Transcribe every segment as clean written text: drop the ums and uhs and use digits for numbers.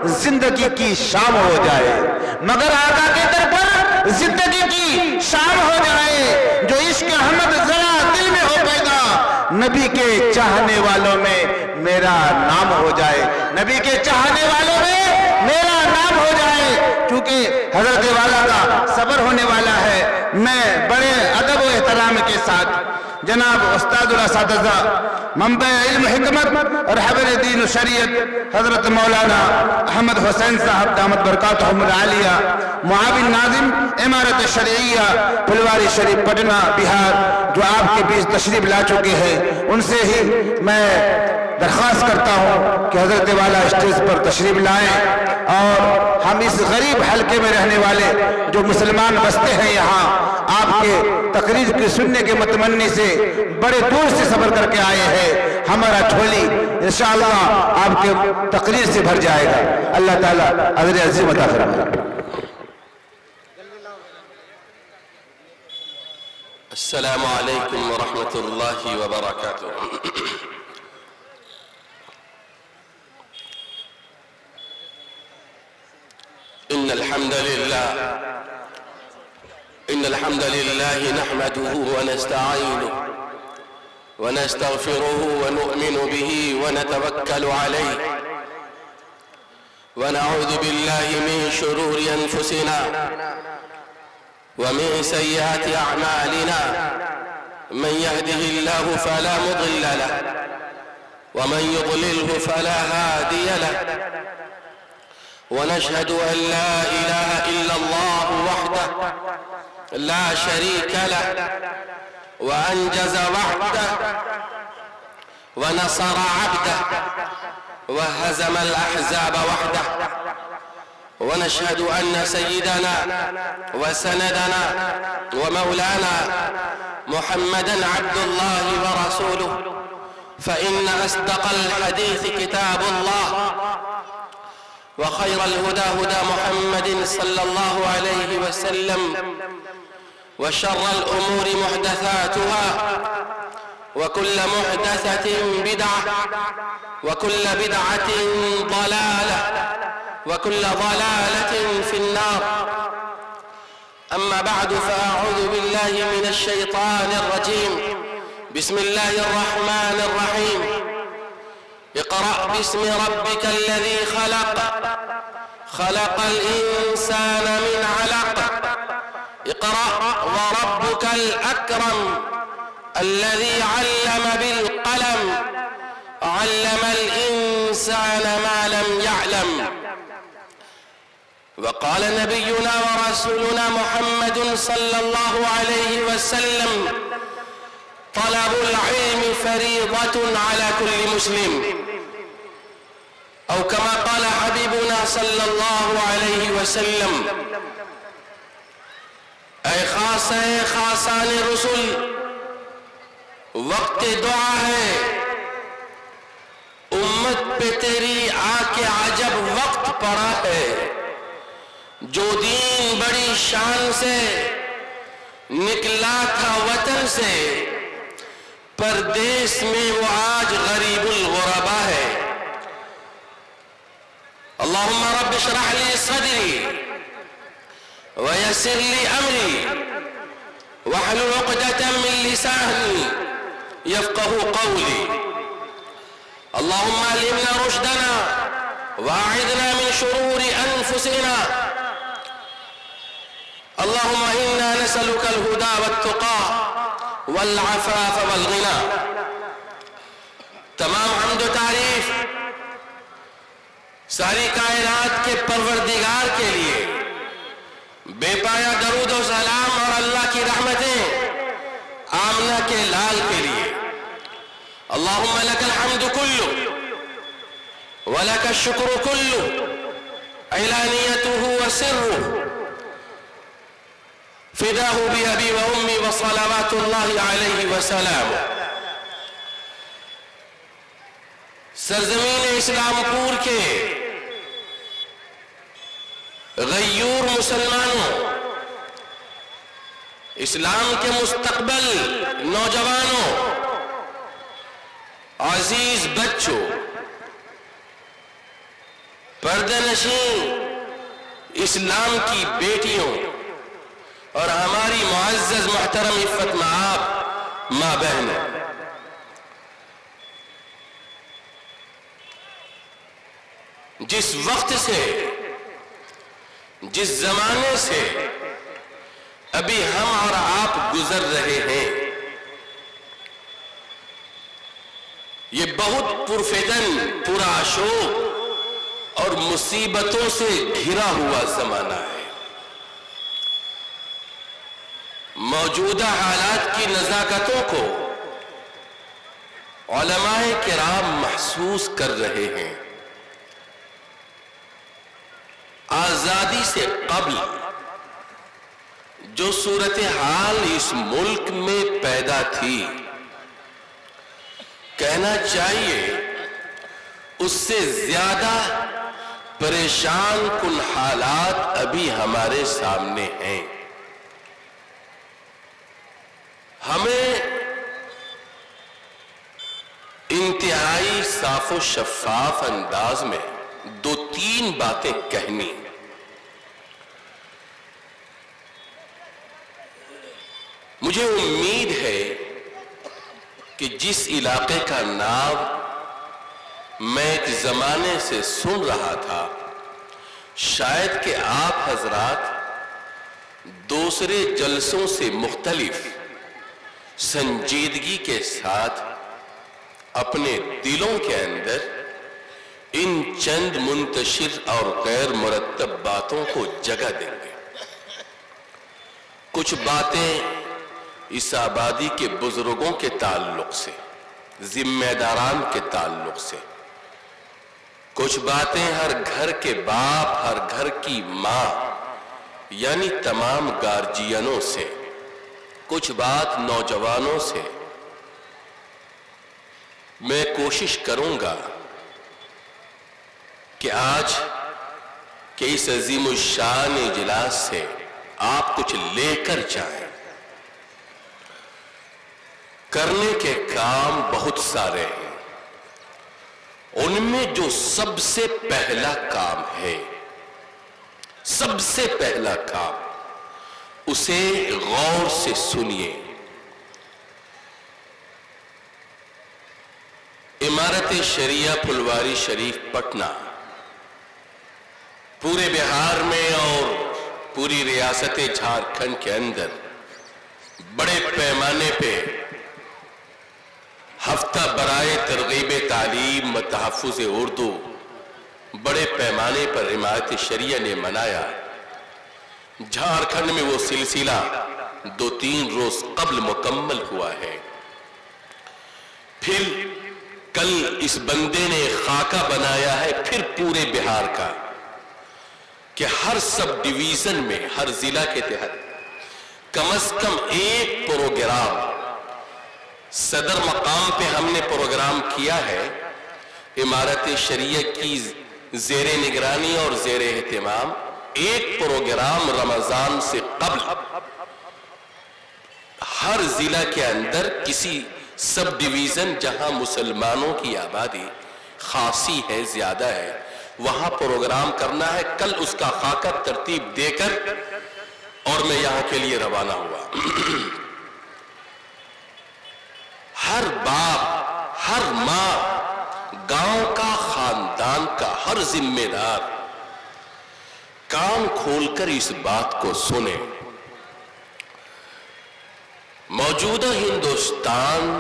زندگی کی شام ہو جائے، مگر آقا کے در پر زندگی کی شام ہو جائے، جو عشق احمد ذرا دل میں ہو پیدا، نبی کے چاہنے والوں میں میرا نام ہو جائے، نبی کے چاہنے والوں میں میرا نام ہو جائے۔ کیونکہ حضرت والا کا صبر ہونے والا ہے، میں بڑے ادب و احترام کے ساتھ جناب استاد الاساتذہ منبع علم حکمت اور حبر دین و شریعت حضرت مولانا احمد حسین صاحب دامت برکاتہم العالیہ، معاون ناظم امارت شرعیہ پھلواری شریف پٹنہ بہار، جو آپ کے بیچ تشریف لا چکے ہیں، ان سے ہی میں درخواست کرتا ہوں کہ حضرت والا اسٹیج پر تشریف لائیں، اور ہم اس غریب حلقے میں رہنے والے جو مسلمان بستے ہیں یہاں، آپ کے تقریر کی سننے کے متمنی سے بڑے دور سے سفر کر کے آئے ہیں، ہمارا جھولی انشاءاللہ آپ کے تقریر سے بھر جائے گا۔ اللہ تعالیٰ اجر عظیم عطا فرمائے۔ السلام علیکم ورحمۃ اللہ وبرکاتہ۔ إن الحمد لله نحمده ونستعينه ونستغفره ونؤمن به ونتوكل عليه ونعوذ بالله من شرور أنفسنا ومن سيئات أعمالنا، من يهده الله فلا مضل له ومن يضلله فلا هادي له، ونشهد أن لا إله إلا الله وحده لا شريك له وأنجز وعده ونصر عبده وهزم الأحزاب وحده، ونشهد أن سيدنا وسندنا ومولانا محمدًا عبد الله ورسوله، فإن أصدق الحديث كتاب الله، وخير الهدى هدى محمد صلى الله عليه وسلم، وشر الأمور محدثاتها، وكل محدثة بدعة، وكل بدعة ضلالة، وكل ضلالة في النار. أما بعد، فأعوذ بالله من الشيطان الرجيم. بسم الله الرحمن الرحيم. اقرأ باسم ربك الذي خلق، خلق الإنسان من علق، اقرأ وربك الأكرم الذي علم بالقلم، علم الإنسان ما لم يعلم. وقال نبينا ورسولنا محمد صلى الله عليه وسلم: طلب العلم فريضة على كل مسلم، أو كما قال حبيبنا صلى الله عليه وسلم. اے خاصان رسول، وقت دعا ہے، امت پہ تیری آ کے عجب وقت پڑا ہے، جو دین بڑی شان سے نکلا تھا وطن سے، پردیس میں وہ آج غریب الغربا ہے۔ اللہم رب اشرح لی صدری ویسر لی امری واحلل عقدۃ من لسانی یفقهوا قولی۔ اللہم علمنا رشدنا واعذنا من شرور انفسنا، اللہم انا نسألک الہدى والتقى والعفاف والغنى۔ تمام حمد و تعریف ساری کائنات کے پروردگار کے لیے، بے پایا درود و سلام اور اللہ کی رحمتیں آمنہ کے لال کے لیے۔ اللہم لک الحمد کلو ولک الشکر کلو، علانیتہ و سرہ، فداہ بأبی و امی وصلوات اللہ علیہ وسلم۔ سرزمین اسلام پور کے غیور مسلمانوں، اسلام کے مستقبل نوجوانوں، عزیز بچوں، پردہ اسلام کی بیٹیوں اور ہماری معزز محترم عفت مآب ماں بہنوں، جس وقت سے، جس زمانے سے ابھی ہم اور آپ گزر رہے ہیں، یہ بہت پرفتن، پرآشوب اور مصیبتوں سے گھرا ہوا زمانہ ہے۔ موجودہ حالات کی نزاکتوں کو علماء کرام محسوس کر رہے ہیں۔ آزادی سے قبل جو صورتحال اس ملک میں پیدا تھی، کہنا چاہیے اس سے زیادہ پریشان کن حالات ابھی ہمارے سامنے ہیں۔ ہمیں انتہائی صاف و شفاف انداز میں دو تین باتیں کہنی۔ مجھے امید ہے کہ جس علاقے کا نام میں ایک زمانے سے سن رہا تھا، شاید کہ آپ حضرات دوسرے جلسوں سے مختلف سنجیدگی کے ساتھ اپنے دلوں کے اندر ان چند منتشر اور غیر مرتب باتوں کو جگہ دیں گے۔ کچھ باتیں اس آبادی کے بزرگوں کے تعلق سے، ذمہ داران کے تعلق سے، کچھ باتیں ہر گھر کے باپ، ہر گھر کی ماں یعنی تمام گارجینوں سے، کچھ بات نوجوانوں سے۔ میں کوشش کروں گا کہ آج کے اس عظیم الشان اجلاس سے آپ کچھ لے کر جائیں۔ کرنے کے کام بہت سارے ہیں، ان میں جو سب سے پہلا کام ہے، سب سے پہلا کام، اسے غور سے سنیے۔ امارت شریعہ پھلواری شریف پٹنہ پورے بہار میں اور پوری ریاست جھارکھنڈ کے اندر بڑے پیمانے پہ ہفتہ برائے ترغیب تعلیم و تحفظ اردو بڑے پیمانے پر امارت شریعہ نے منایا۔ جھارکھنڈ میں وہ سلسلہ 2-3 روز قبل مکمل ہوا ہے۔ پھر کل اس بندے نے خاکہ بنایا ہے پھر پورے بہار کا، کہ ہر سب ڈویژن میں، ہر ضلع کے تحت کم از کم ایک پروگرام، صدر مقام پہ ہم نے پروگرام کیا ہے، امارت شریعہ کی زیر نگرانی اور زیر اہتمام ایک پروگرام رمضان سے قبل ہر ضلع کے اندر کسی سب ڈویژن جہاں مسلمانوں کی آبادی خاصی ہے، زیادہ ہے، وہاں پروگرام کرنا ہے۔ کل اس کا خاکہ ترتیب دے کر اور میں یہاں کے لیے روانہ ہوا۔ ہر باپ، ہر ماں، گاؤں کا، خاندان کا ہر ذمہ دار کان کھول کر اس بات کو سنے۔ موجودہ ہندوستان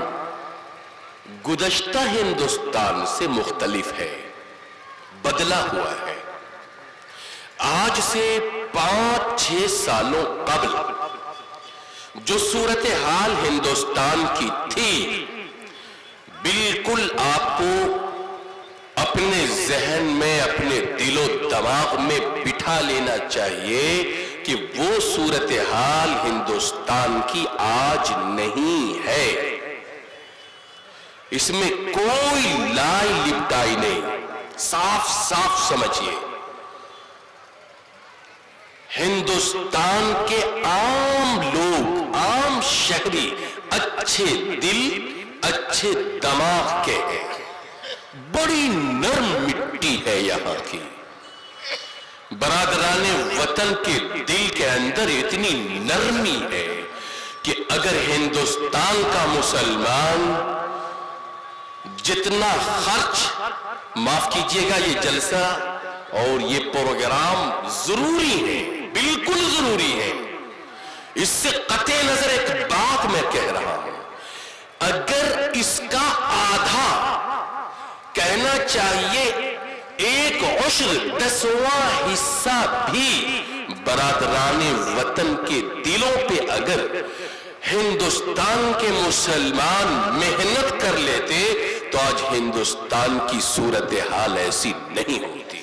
گزشتہ ہندوستان سے مختلف ہے، بدلا ہوا ہے۔ آج سے 5-6 سالوں قبل جو صورتحال ہندوستان کی تھی، بالکل آپ کو اپنے ذہن میں، اپنے دل و دماغ میں بٹھا لینا چاہیے کہ وہ صورتحال ہندوستان کی آج نہیں ہے۔ اس میں کوئی لائی لپٹائی نہیں، صاف صاف سمجھیے۔ ہندوستان کے عام لوگ، عام شہری اچھے دل، اچھے دماغ کے ہیں، بڑی نرم مٹی ہے یہاں کی، برادران وطن کے دل کے اندر اتنی نرمی ہے کہ اگر ہندوستان کا مسلمان جتنا خرچ، معاف کیجئے گا یہ جلسہ اور یہ پروگرام ضروری ہے، بالکل ضروری ہے، اس سے قطع نظر ایک بات میں کہہ رہا ہوں، اگر اس کا آدھا، کہنا چاہیے 1/10 10واں حصہ بھی برادران وطن کے دلوں پہ اگر ہندوستان کے مسلمان محنت کر لیتے تو آج ہندوستان کی صورتحال ایسی نہیں ہوتی۔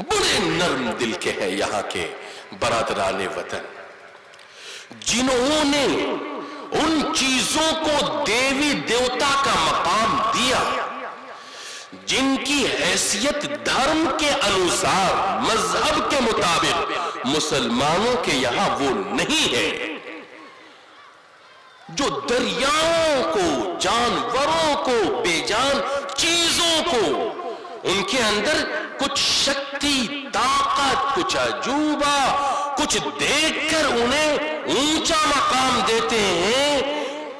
بڑے نرم دل کے ہیں یہاں کے برادران وطن، جنہوں نے ان چیزوں کو دیوی دیوتا کا مقام دیا جن کی حیثیت دھرم کے انوسار، مذہب کے مطابق مسلمانوں کے یہاں وہ نہیں ہے، جو دریاؤں کو، جانوروں کو، بے جان چیزوں کو، ان کے اندر کچھ شکتی، طاقت، کچھ عجوبہ، کچھ دیکھ کر انہیں اونچا مقام دیتے ہیں۔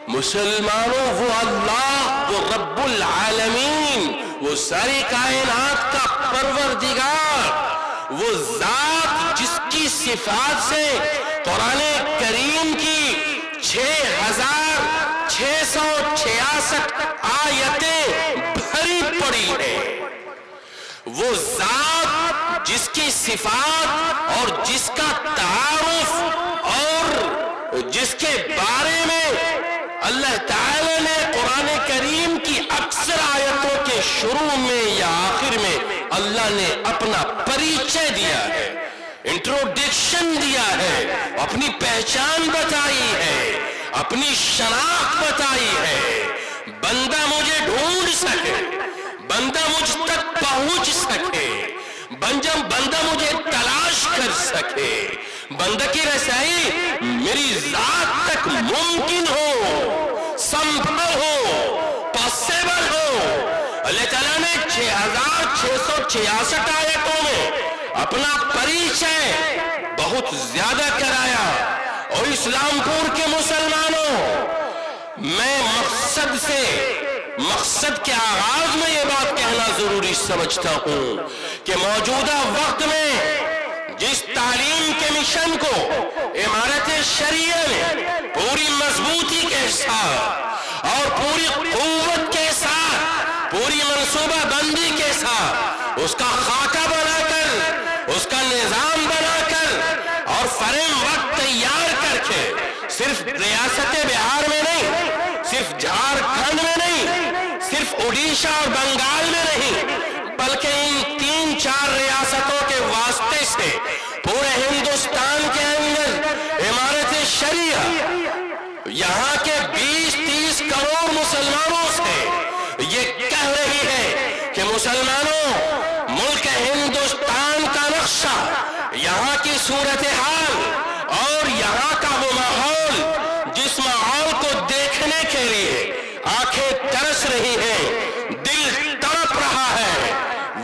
مسلمانوں، وہ اللہ، وہ رب العالمین، وہ ساری کائنات کا پروردگار، وہ ذات جس کی صفات سے قرآن کریم کی 6666 آیتیں بھری پڑی ہیں، وہ ذات جس کی صفات اور جس کا تعارف اور جس کے بارے میں اللہ تعالی نے قرآن کریم کی اکثر آیتوں کے شروع میں یا آخر میں اللہ نے اپنا پریچے دیا ہے، انٹروڈکشن دیا ہے، اپنی پہچان بتائی ہے، اپنی شناخت بتائی ہے، بندہ مجھے ڈھونڈ سکے، بندہ مجھ تک پہنچ سکے، بندہ مجھے تلاش کر سکے، بندہ کی رسائی میری ذات تک ممکن ہو، سمبھو ہو، پاسبل ہو۔ اللہ تعالیٰ نے 6666 آیتوں میں اپنا پریچے بہت زیادہ کرایا، اور اسلام پور کے مسلمانوں، میں مقصد کے آغاز میں یہ بات کہنا ضروری سمجھتا ہوں کہ موجودہ وقت میں جس تعلیم کے مشن کو امارت شریعہ نے پوری مضبوطی کے ساتھ اور پوری قوت کے ساتھ، پوری منصوبہ بندی کے ساتھ اس کا خاکہ بنا کر، اس کا نظام بنا کر اور فریم ورک تیار کر کے صرف ریاست بہار میں نہیں، صرف جھارکھنڈ میں نہیں، صرف اڈیشہ اور بنگال میں نہیں، بلکہ ان 3-4 ریاستوں کے واسطے سے پورے ہندوستان کے اندر امارت شریعہ یہاں کے 20-30 کروڑ مسلمانوں سے یہ کہہ رہی ہے کہ مسلمانوں، ملک ہندوستان کا نقشہ، یہاں کی صورتحال اور یہاں کا وہ ماحول جس ماحول کو دیکھنے کے لیے آنکھیں ترس رہی ہیں، دل تڑپ رہا ہے،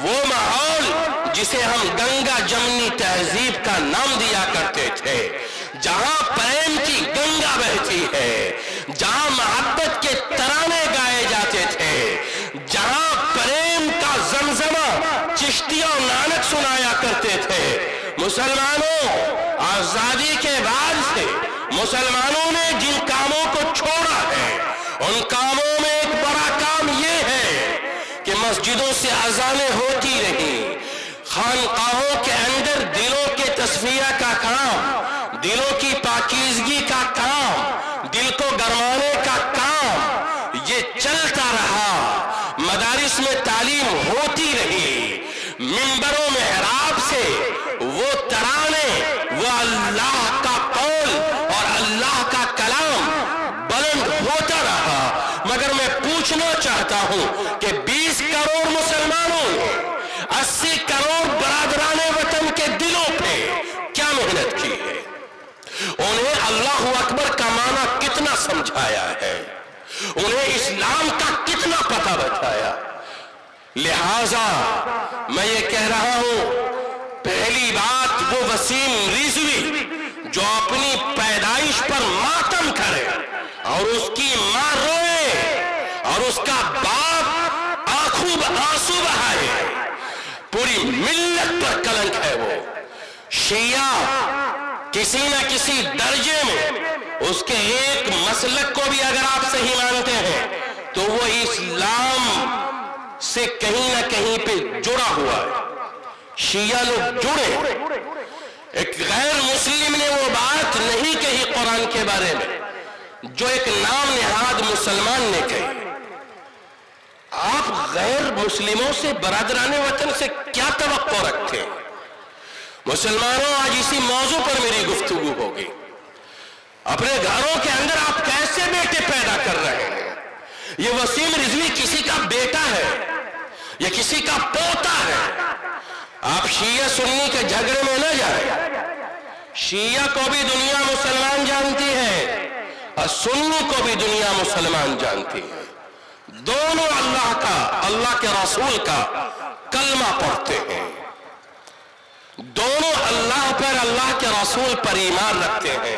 وہ ماحول جسے ہم گنگا جمنی تہذیب کا نام دیا کرتے تھے، جہاں پریم کی گنگا بہتی ہے، جہاں محبت کے ترانے گائے جاتے تھے، جہاں پریم کا زمزمہ چشتی اور نانک سنایا کرتے تھے۔ مسلمانوں، آزادی کے بعد سے مسلمانوں نے جن کاموں کو چھوڑا ہے، ان کاموں میں ایک بڑا کام یہ ہے کہ مسجدوں سے اذانیں ہوتی رہیں، خانقاہوں کے اندر دلوں کے تصفیہ کا کام، دلوں کی پاکیزگی کا کام، دل کو گرمانے کا کام یہ چلتا رہا، مدارس میں تعلیم ہوتی رہی، منبر و محراب سے وہ ترانے، وہ اللہ کا قول اور اللہ کا کلام بلند ہوتا رہا۔ مگر میں پوچھنا چاہتا ہوں کہ 20 کروڑ مسلمانوں نے 80 کروڑ برادران وطن کے دلوں پہ کیا محنت کی ہے؟ انہیں اللہ اکبر کا معنی کتنا سمجھایا ہے؟ انہیں اسلام کا کتنا پتہ بتایا؟ لہذا میں یہ کہہ رہا ہوں، پہلی بات وہ وسیم رضوی جو اپنی پیدائش پر ماتم کرے اور اس کی ماں روئے اور اس کا باپ آنکھوں آنسو بہائے، پوری ملت پر کلنک ہے وہ۔ شیعہ کسی نہ کسی درجے میں اس کے ایک مسلک کو بھی اگر آپ صحیح مانتے ہیں تو وہ اسلام سے کہیں نہ کہیں پہ جڑا ہوا ہے۔ شیعہ لوگ جڑے، ایک غیر مسلم نے وہ بات نہیں کہی قرآن کے بارے میں جو ایک نام نہاد مسلمان نے کہی۔ آپ غیر مسلموں سے، برادران وطن سے کیا توقع رکھتے ہیں؟ مسلمانوں، آج اسی موضوع پر میری گفتگو ہوگی۔ اپنے گھروں کے اندر آپ کیسے بیٹے پیدا کر رہے ہیں؟ یہ وسیم رضوی کسی کا بیٹا ہے، یہ کسی کا پوتا ہے۔ آپ شیعہ سنی کے جھگڑے میں نہ جائیں۔ شیعہ کو بھی دنیا مسلمان جانتی ہے اور سنی کو بھی دنیا مسلمان جانتی ہے۔ دونوں اللہ کا، اللہ کے رسول کا کلمہ پڑھتے ہیں، دونوں اللہ پر، اللہ کے رسول پر ایمان رکھتے ہیں،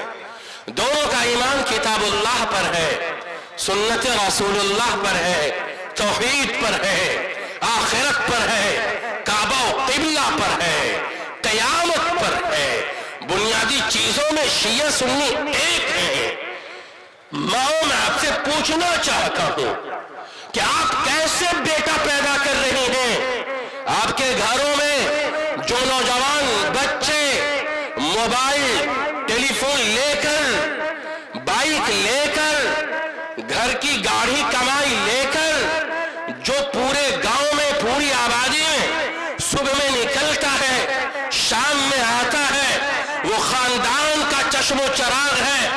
دونوں کا ایمان کتاب اللہ پر ہے، سنت رسول اللہ پر ہے، توحید پر ہے، آخرت پر ہے، کعبہ و قبلہ پر ہے، قیامت پر ہے۔ بنیادی چیزوں میں شیعہ سنی ایک ہے۔ ماؤں، میں آپ سے پوچھنا چاہتا ہوں کہ آپ کیسے بیٹا پیدا کر رہی ہیں؟ آپ کے گھروں میں جو نوجوان بچے موبائل، ٹیلی فون لے کر، بائک لے کر، گھر کی گاڑی کمائی لے کر، جو پورے گاؤں میں، پوری آبادی میں صبح میں نکلتا ہے، شام میں آتا ہے، وہ خاندان کا چشم و چراغ ہے،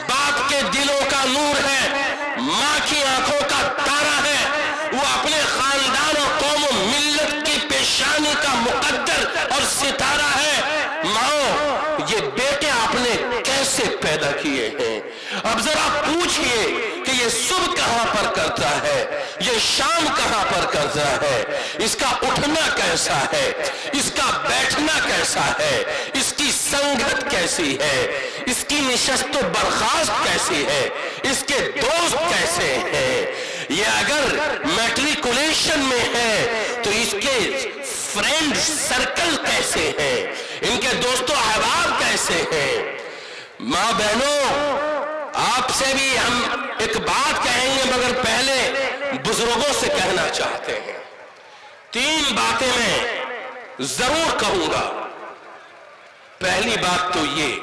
باپ کے دلوں کا نور ہے، ماں کی آنکھوں کا تارا ہے، وہ اپنے خاندان اور قوم و ملت کی پیشانی کا مقدر اور ستارہ ہے۔ ماں، یہ بیٹے آپ نے کیسے پیدا کیے ہیں؟ اب ذرا پوچھئے کہ یہ صبح کہاں پر کرتا ہے، یہ شام کہاں پر کرتا ہے، اس کا اٹھنا کیسا ہے، اس کا بیٹھنا کیسا ہے، اس کی سنگت کیسی ہے، اس کی نشست و برخاست کیسی ہے، اس کے دوست کیسے ہیں۔ یہ اگر میٹریکولیشن میں ہے تو اس کے فرینڈ سرکل کیسے ہیں، ان کے دوست و احباب کیسے ہیں۔ ماں بہنوں، آپ سے بھی ہم ایک بات کہیں گے مگر پہلے بزرگوں سے کہنا چاہتے ہیں۔ 3 باتیں میں ضرور کہوں گا۔ پہلی بات تو یہ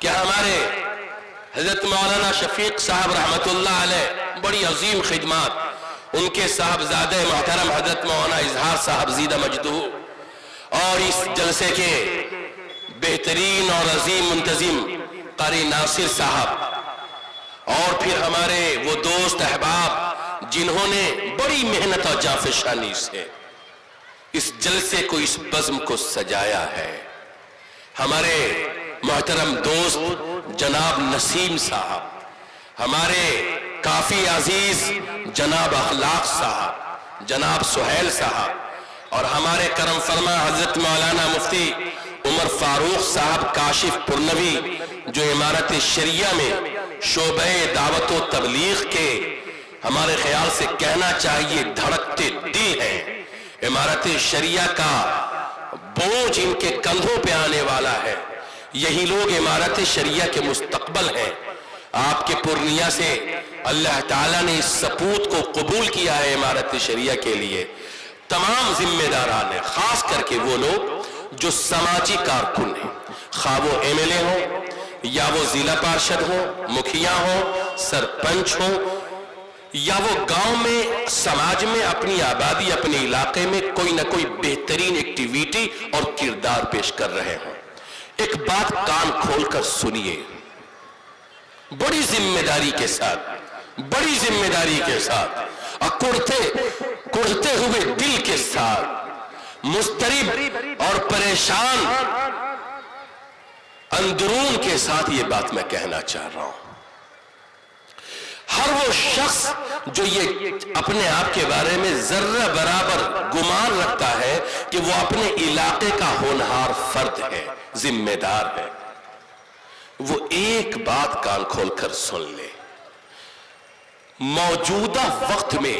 کہ ہمارے حضرت مولانا شفیق صاحب رحمت اللہ علیہ، بڑی عظیم خدمات، ان کے صاحبزادے محترم حضرت مولانا اظہار صاحب زیدہ مجدہ، اور اس جلسے کے بہترین اور عظیم منتظم قاری ناصر صاحب، اور پھر ہمارے وہ دوست احباب جنہوں نے بڑی محنت اور جانفشانی سے اس جلسے کو، اس بزم کو سجایا ہے۔ ہمارے محترم دوست جناب نسیم صاحب، ہمارے کافی عزیز جناب اخلاق صاحب، جناب سہیل صاحب، اور ہمارے کرم فرما حضرت مولانا مفتی عمر فاروق صاحب کاشف پرنوی، جو امارت شریعہ میں شعبہ دعوت و تبلیغ کے ہمارے خیال سے کہنا چاہیے دھڑکتے دل ہیں۔ امارت شریعہ کا بوجھ ان کے کندھوں پہ آنے والا ہے۔ یہی لوگ امارت شریعہ کے مستقبل ہیں۔ آپ کے پورنیہ سے اللہ تعالیٰ نے اس سپوت کو قبول کیا ہے امارت شریعہ کے لیے۔ تمام ذمہ داران ہیں، خاص کر کے وہ لوگ جو سماجی کارکن ہیں، خواہ وہ ایم ایل اے ہوں یا وہ ضلع پارشد ہوں، مکھیا ہوں، سرپنچ ہوں، یا وہ گاؤں میں، سماج میں، اپنی آبادی، اپنے علاقے میں کوئی نہ کوئی بہترین ایکٹیویٹی اور کردار پیش کر رہے ہوں۔ ایک بات کان کھول کر سنیے، بڑی ذمہ داری کے ساتھ، بڑی ذمہ داری کے ساتھ، اور کڑھتے ہوئے دل کے ساتھ، مضطرب اور پریشان اندرون کے ساتھ یہ بات میں کہنا چاہ رہا ہوں۔ ہر وہ وہ شخص جو یہ اپنے آپ کے بارے میں ذرہ برابر گمان رکھتا ہے کہ وہ اپنے علاقے کا ہونہار فرد ہے، ذمہ دار ہے، وہ ایک بات کان کھول کر سن لے، موجودہ وقت میں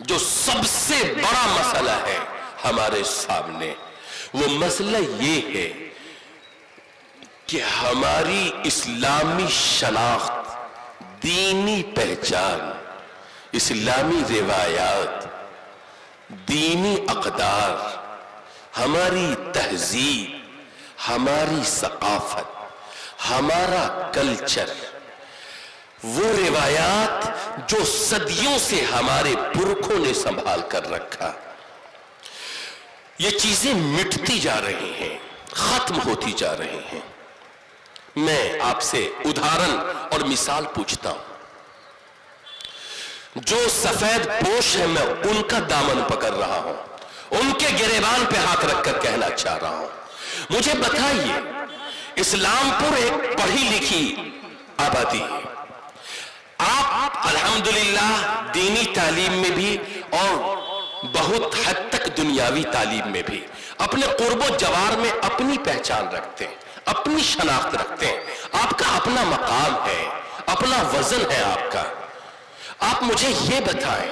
جو سب سے بڑا مسئلہ ہے ہمارے سامنے، وہ مسئلہ یہ ہے کہ ہماری اسلامی شناخت، دینی پہچان، اسلامی روایات، دینی اقدار، ہماری تہذیب، ہماری ثقافت، ہمارا کلچر، وہ روایات جو صدیوں سے ہمارے پرکھوں نے سنبھال کر رکھا، یہ چیزیں مٹتی جا رہی ہیں، ختم ہوتی جا رہی ہیں۔ میں آپ سے ادھارن اور مثال پوچھتا ہوں، جو سفید پوش ہے میں ان کا دامن پکڑ رہا ہوں، ان کے گریبان پہ ہاتھ رکھ کر کہنا چاہ رہا ہوں، مجھے بتائیے اسلام پور ایک پڑھی لکھی آبادی ہے، آپ الحمدللہ دینی تعلیم میں بھی اور بہت حد تک دنیاوی تعلیم میں بھی اپنے قرب و جوار میں اپنی پہچان رکھتے ہیں، اپنی شناخت رکھتے ہیں، آپ کا اپنا مقام ہے، اپنا وزن ہے آپ کا۔ آپ مجھے یہ بتائیں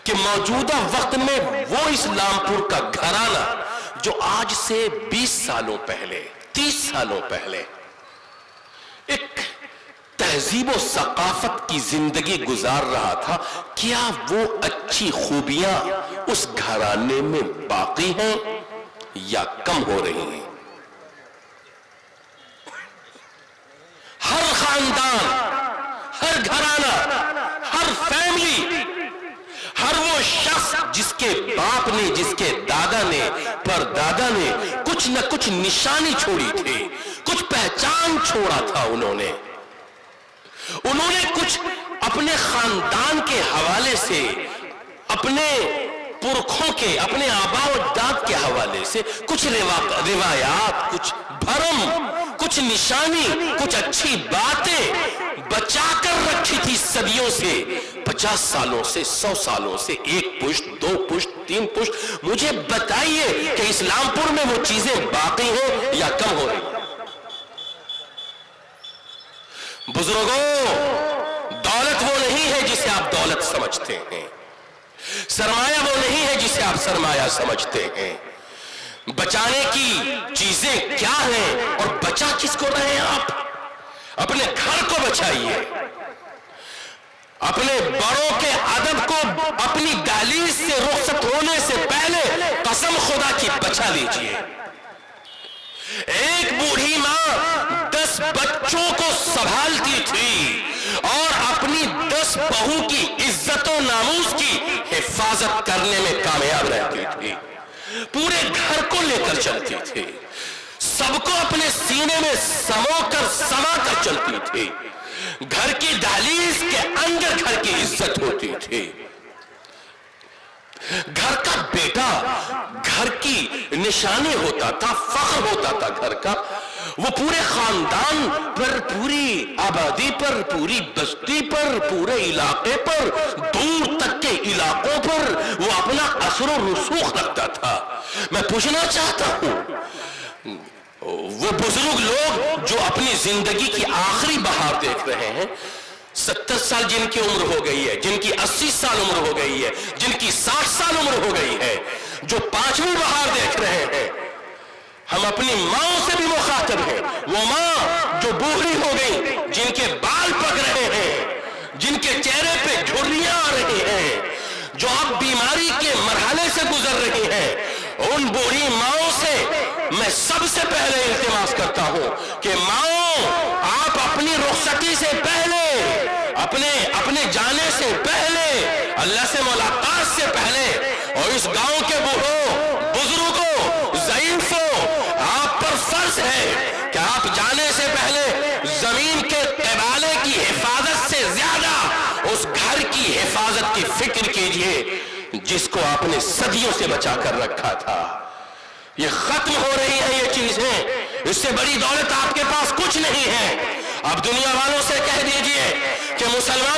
کہ موجودہ وقت میں وہ اسلام پور کا گھرانہ جو آج سے 20 سالوں پہلے، 30 سالوں پہلے ایک تہذیب و ثقافت کی زندگی گزار رہا تھا، کیا وہ اچھی خوبیاں اس گھرانے میں باقی ہیں یا کم ہو رہی ہیں؟ ہر خاندان، ہر گھرانہ، ہر فیملی، ہر وہ شخص جس کے باپ نے، جس کے دادا نے، پردادا نے کچھ نہ کچھ نشانی چھوڑی تھی، کچھ پہچان چھوڑا تھا، انہوں نے کچھ اپنے خاندان کے حوالے سے، اپنے پرکھوں کے، اپنے آباء و اجداد کے حوالے سے کچھ روایات، کچھ بھرم، کچھ نشانی، کچھ اچھی باتیں بچا کر رکھی تھی صدیوں سے، 50 سالوں سے، 100 سالوں سے، 1 پشت، 2 پشت، 3 پشت۔ مجھے بتائیے کہ اسلام پور میں وہ چیزیں باقی ہیں یا کم ہو رہی ہیں؟ بزرگوں، دولت وہ نہیں ہے جسے آپ دولت سمجھتے ہیں، سرمایہ وہ نہیں ہے جسے آپ سرمایہ سمجھتے ہیں، بچانے کی چیزیں کیا ہیں اور بچا کس کو رہے ہیں؟ آپ اپنے گھر کو بچائیے، اپنے بڑوں کے ادب کو اپنی دہلیز سے رخصت ہونے سے پہلے قسم خدا کی بچا لیجئے۔ ایک بوڑھی ماں 10 بچوں کو سنبھالتی تھی اور اپنی 10 بہو کی عزت و ناموس کی حفاظت کرنے میں کامیاب رہتی تھی، پورے گھر کو لے کر چلتی تھی، سب کو اپنے سینے میں سما کر چلتی تھی، گھر کی دہلیز کے اندر گھر کی عزت ہوتی تھی، گھر کا بیٹا گھر کی نشانی ہوتا تھا، فخر ہوتا تھا گھر کا، وہ پورے خاندان پر، پوری آبادی پر، پوری بستی پر، پورے علاقے پر، دور تک کے علاقوں پر وہ اپنا اثر و رسوخ رکھتا تھا۔ میں پوچھنا چاہتا ہوں، وہ بزرگ لوگ جو اپنی زندگی کی آخری بہار دیکھ رہے ہیں، 70 سال جن کی عمر ہو گئی ہے، جن کی 80 سال عمر ہو گئی ہے، جن کی 60 سال عمر ہو گئی ہے، جو 5ویں بہار دیکھ رہے ہیں، ہم اپنی ماں سے بھی مخاطب ہیں، وہ ماں جو بوڑھی ہو گئی، جن کے بال پک رہے ہیں، جن کے چہرے پہ جھریاں آ رہی ہیں، جو اب بیماری کے مرحلے سے گزر رہی ہیں، ان بوڑھی ماؤں سے میں سب سے پہلے التماس کرتا ہوں کہ ماؤں، آپ اپنی رخصتی سے پہلے، اپنے جانے سے پہلے، اللہ سے ملاقات سے پہلے، اور اس گاؤں کے بوڑھوں، بزرگوں، ضعیفوں، آپ پر فرض ہے کہ آپ جانے سے پہلے زمین کے قبالے کی حفاظت سے زیادہ اس گھر کی حفاظت کی فکر کیجئے جس کو آپ نے صدیوں سے بچا کر رکھا تھا۔ یہ ختم ہو رہی ہیں یہ چیزیں، اس سے بڑی دولت آپ کے پاس کچھ نہیں ہے۔ اب دنیا والوں سے کہہ دیجئے کہ مسلمان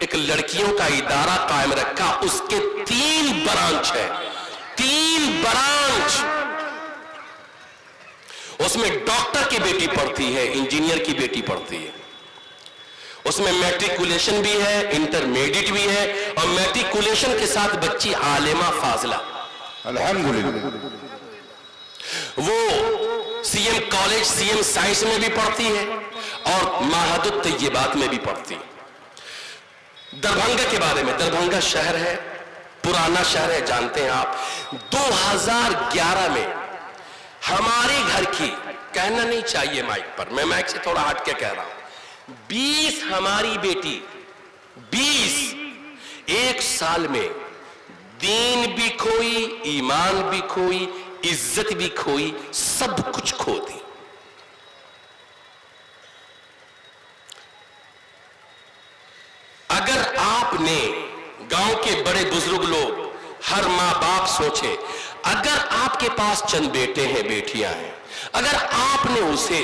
ایک لڑکیوں کا ادارہ قائم رکھا, اس کے 3 برانچ ہے, 3 برانچ. اس میں ڈاکٹر کی بیٹی پڑھتی ہے, انجینئر کی بیٹی پڑھتی ہے, اس میں میٹریکولیشن بھی ہے, انٹرمیڈیٹ بھی ہے, اور میٹریکولیشن کے ساتھ بچی عالمہ فاضلہ, الحمدللہ. وہ C M college, C M science میں بھی پڑھتی ہے اور معہد الطیبات میں بھی پڑھتی. دربھنگا کے بارے میں, دربھنگا شہر ہے, پرانا شہر ہے, جانتے ہیں آپ. 2011 میں ہمارے گھر کی, کہنا نہیں چاہیے مائک پر, میں مائک سے تھوڑا ہٹ کے کہہ رہا ہوں, 20 ہماری بیٹی, 20 ایک سال میں دین بھی کھوئی, ایمان بھی کھوئی, عزت بھی کھوئی, سب کچھ کھو دی. اگر آپ نے, گاؤں کے بڑے بزرگ لوگ, ہر ماں باپ سوچے, اگر آپ کے پاس چند بیٹے ہیں, بیٹیاں ہیں, اگر آپ نے اسے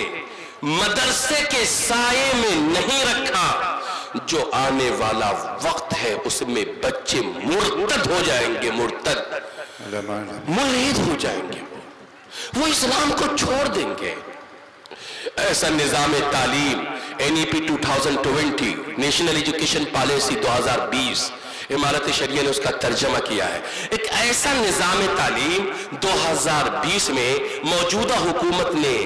مدرسے کے سائے میں نہیں رکھا, جو آنے والا وقت ہے اس میں بچے مرتد ہو جائیں گے, مرتد, ملحد ہو جائیں گے, وہ اسلام کو چھوڑ دیں گے. ایسا نظام تعلیم NEP 2020 نیشنل ایجوکیشن پالیسی 2020 امارت شریعہ نے اس کا ترجمہ کیا ہے. ایک ایسا نظام تعلیم 2020 میں موجودہ حکومت نے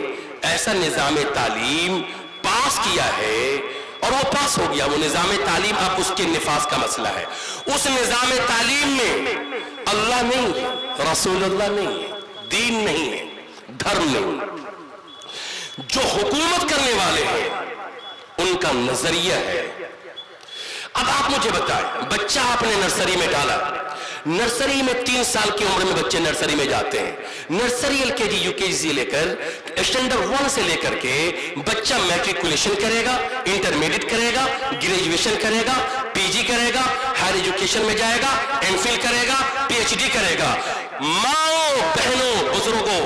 ایسا نظام تعلیم پاس کیا ہے, اور وہ پاس ہو گیا. وہ نظام تعلیم, اب اس کے نفاذ کا مسئلہ ہے. اس نظام تعلیم میں اللہ نہیں ہے, رسول اللہ نہیں ہے, دین نہیں ہے, دھرم نہیں. جو حکومت کرنے والے ہیں ان کا نظریہ ہے. اب آپ مجھے بتائیں, بچہ آپ نے نرسری میں ڈالا, نرسری میں 3 سال کی عمر میں بچے نرسری میں جاتے ہیں. نرسری LKG UKG سے لے کر اسٹینڈرڈ 1 سے لے کر کے بچہ میٹریکولیشن کرے گا, انٹرمیڈیٹ کرے گا, گریجویشن کرے گا, PG کرے گا, ہائر ایجوکیشن میں جائے گا, MPhil کرے گا, PhD کرے گا. ماؤں, بہنوں, بزرگوں,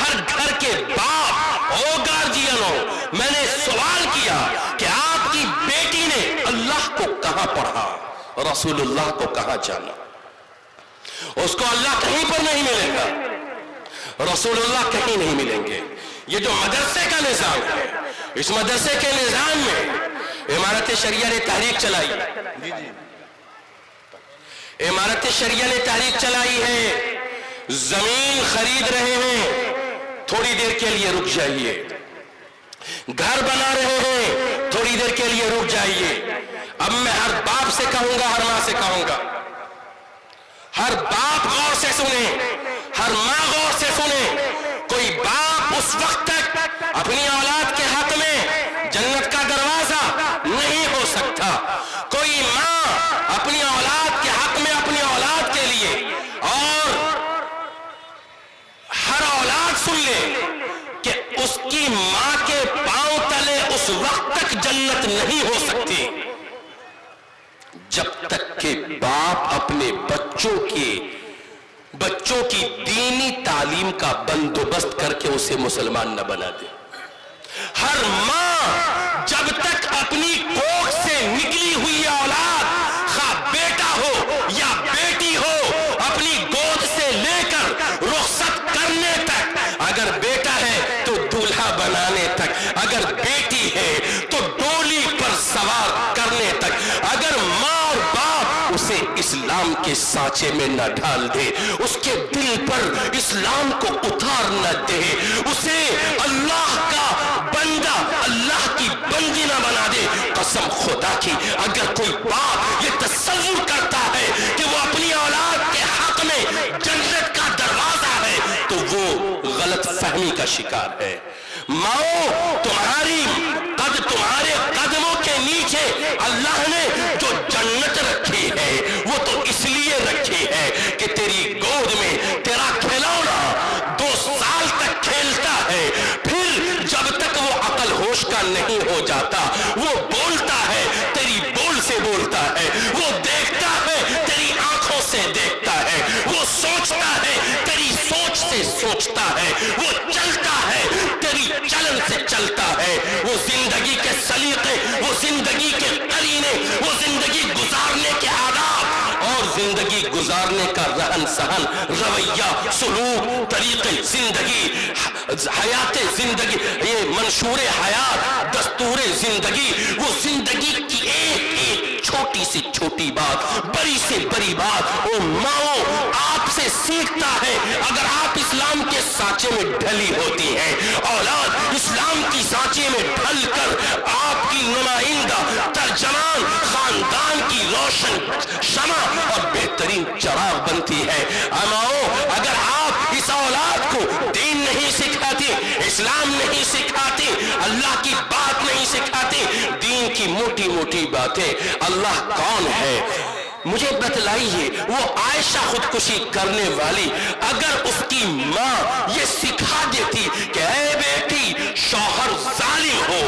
ہر گھر کے باپ او گارجینوں, میں نے سوال کیا کہ آپ کی بیٹی نے اللہ کو کہاں پڑھا, رسول اللہ کو کہاں جانا؟ اس کو اللہ کہیں پر نہیں ملے گا, رسول اللہ کہیں نہیں ملیں گے. یہ جو مدرسے کا نظام ہے, اس مدرسے کے نظام میں امارت شریعہ نے تحریک چلائی, امارت شریعہ نے تحریک چلائی ہے. زمین خرید رہے ہیں, تھوڑی دیر کے لیے رک جائیے. گھر بنا رہے ہیں, تھوڑی دیر کے لیے رک جائیے. اب میں ہر باپ سے کہوں گا, ہر ماں سے کہوں گا, ہر باپ غور سے سنیں, ہر ماں غور سے سنیں. کوئی باپ اس وقت تک اپنی اولاد کے حق میں جنت کا دروازہ نہیں ہو سکتا. کوئی ماں اپنی اولاد کے حق میں, اپنی اولاد کے لیے, اور ہر اولاد سن لے کہ اس کی ماں کے پاؤں تلے اس وقت تک جنت نہیں ہو سکتی جب تک کہ باپ اپنے بچوں کی دینی تعلیم کا بندوبست کر کے اسے مسلمان نہ بنا دے. ہر ماں جب تک اپنی کوکھ سے نکلی ہوئی اولاد, خواہ بیٹا ہو یا بیٹی ہو, اپنی گود سے لے کر رخصت کرنے تک, اگر بیٹا ہے تو دولہا بنانے تک, اگر بیٹی ہے تو ڈولی پر سوار کرنے تک, اگر ماں اور باپ اسے اسلام کے سانچے میں نہ ڈال دے, اس کے دل پر اسلام کو اتار نہ دے, اسے اللہ کا بندہ, اللہ کی بندی نہ بنا دے, قسم خدا کی اگر کوئی باپ یہ تصور کرتا ہے کہ وہ اپنی اولاد کے حق میں جنت کا دروازہ ہے تو وہ غلط فہمی کا شکار ہے. ماؤں, تمہارے قدموں کے نیچے اللہ نے جو جنت رکھی ہے وہ تو اس لیے رکھی ہے کہ تیری گود میں تیرا کھلونا 2 سال تک کھیلتا ہے, پھر جب تک وہ عقل ہوش کا نہیں ہو جاتا وہ بولتا ہے, تیری بول سے بولتا ہے, وہ دیکھتا ہے, تیری آنکھوں سے دیکھتا ہے, وہ سوچتا ہے, تیری سوچ سے سوچتا ہے, وہ چلتا ہے, تیری چلن سے چلتا ہے, وہ زندگی کے سلیقے, وہ زندگی کے قرینے, وہ زندگی کا رہن سہن، رویہ، سلوک، طریقے زندگی، حیات زندگی، یہ منشور حیات، دستور زندگی، وہ زندگی کی ایک ایک چھوٹی سے چھوٹی بات، بڑی سے بڑی بات وہ ماؤں آپ سے سیکھتا ہے۔ اگر آپ اسلام کے سانچے میں ڈھلی ہوتی ہیں، اولاد اسلام کی سانچے میں ڈھل کر آپ کی نمائندہ، ترجمان، خاندان کی روشن شمع اور بہترین چراغ بنتی ہے۔ اماؤں، اگر آپ اس اولاد کو دین نہیں سکھاتی، اسلام نہیں سکھاتی، اللہ کی بات نہیں سکھاتی، دین کی موٹی موٹی باتیں، اللہ کون ہے مجھے بتلائیے۔ وہ عائشہ خودکشی کرنے والی، اگر اس کی ماں یہ سکھا دیتی کہ اے بیٹی، شوہر ظالم ہو،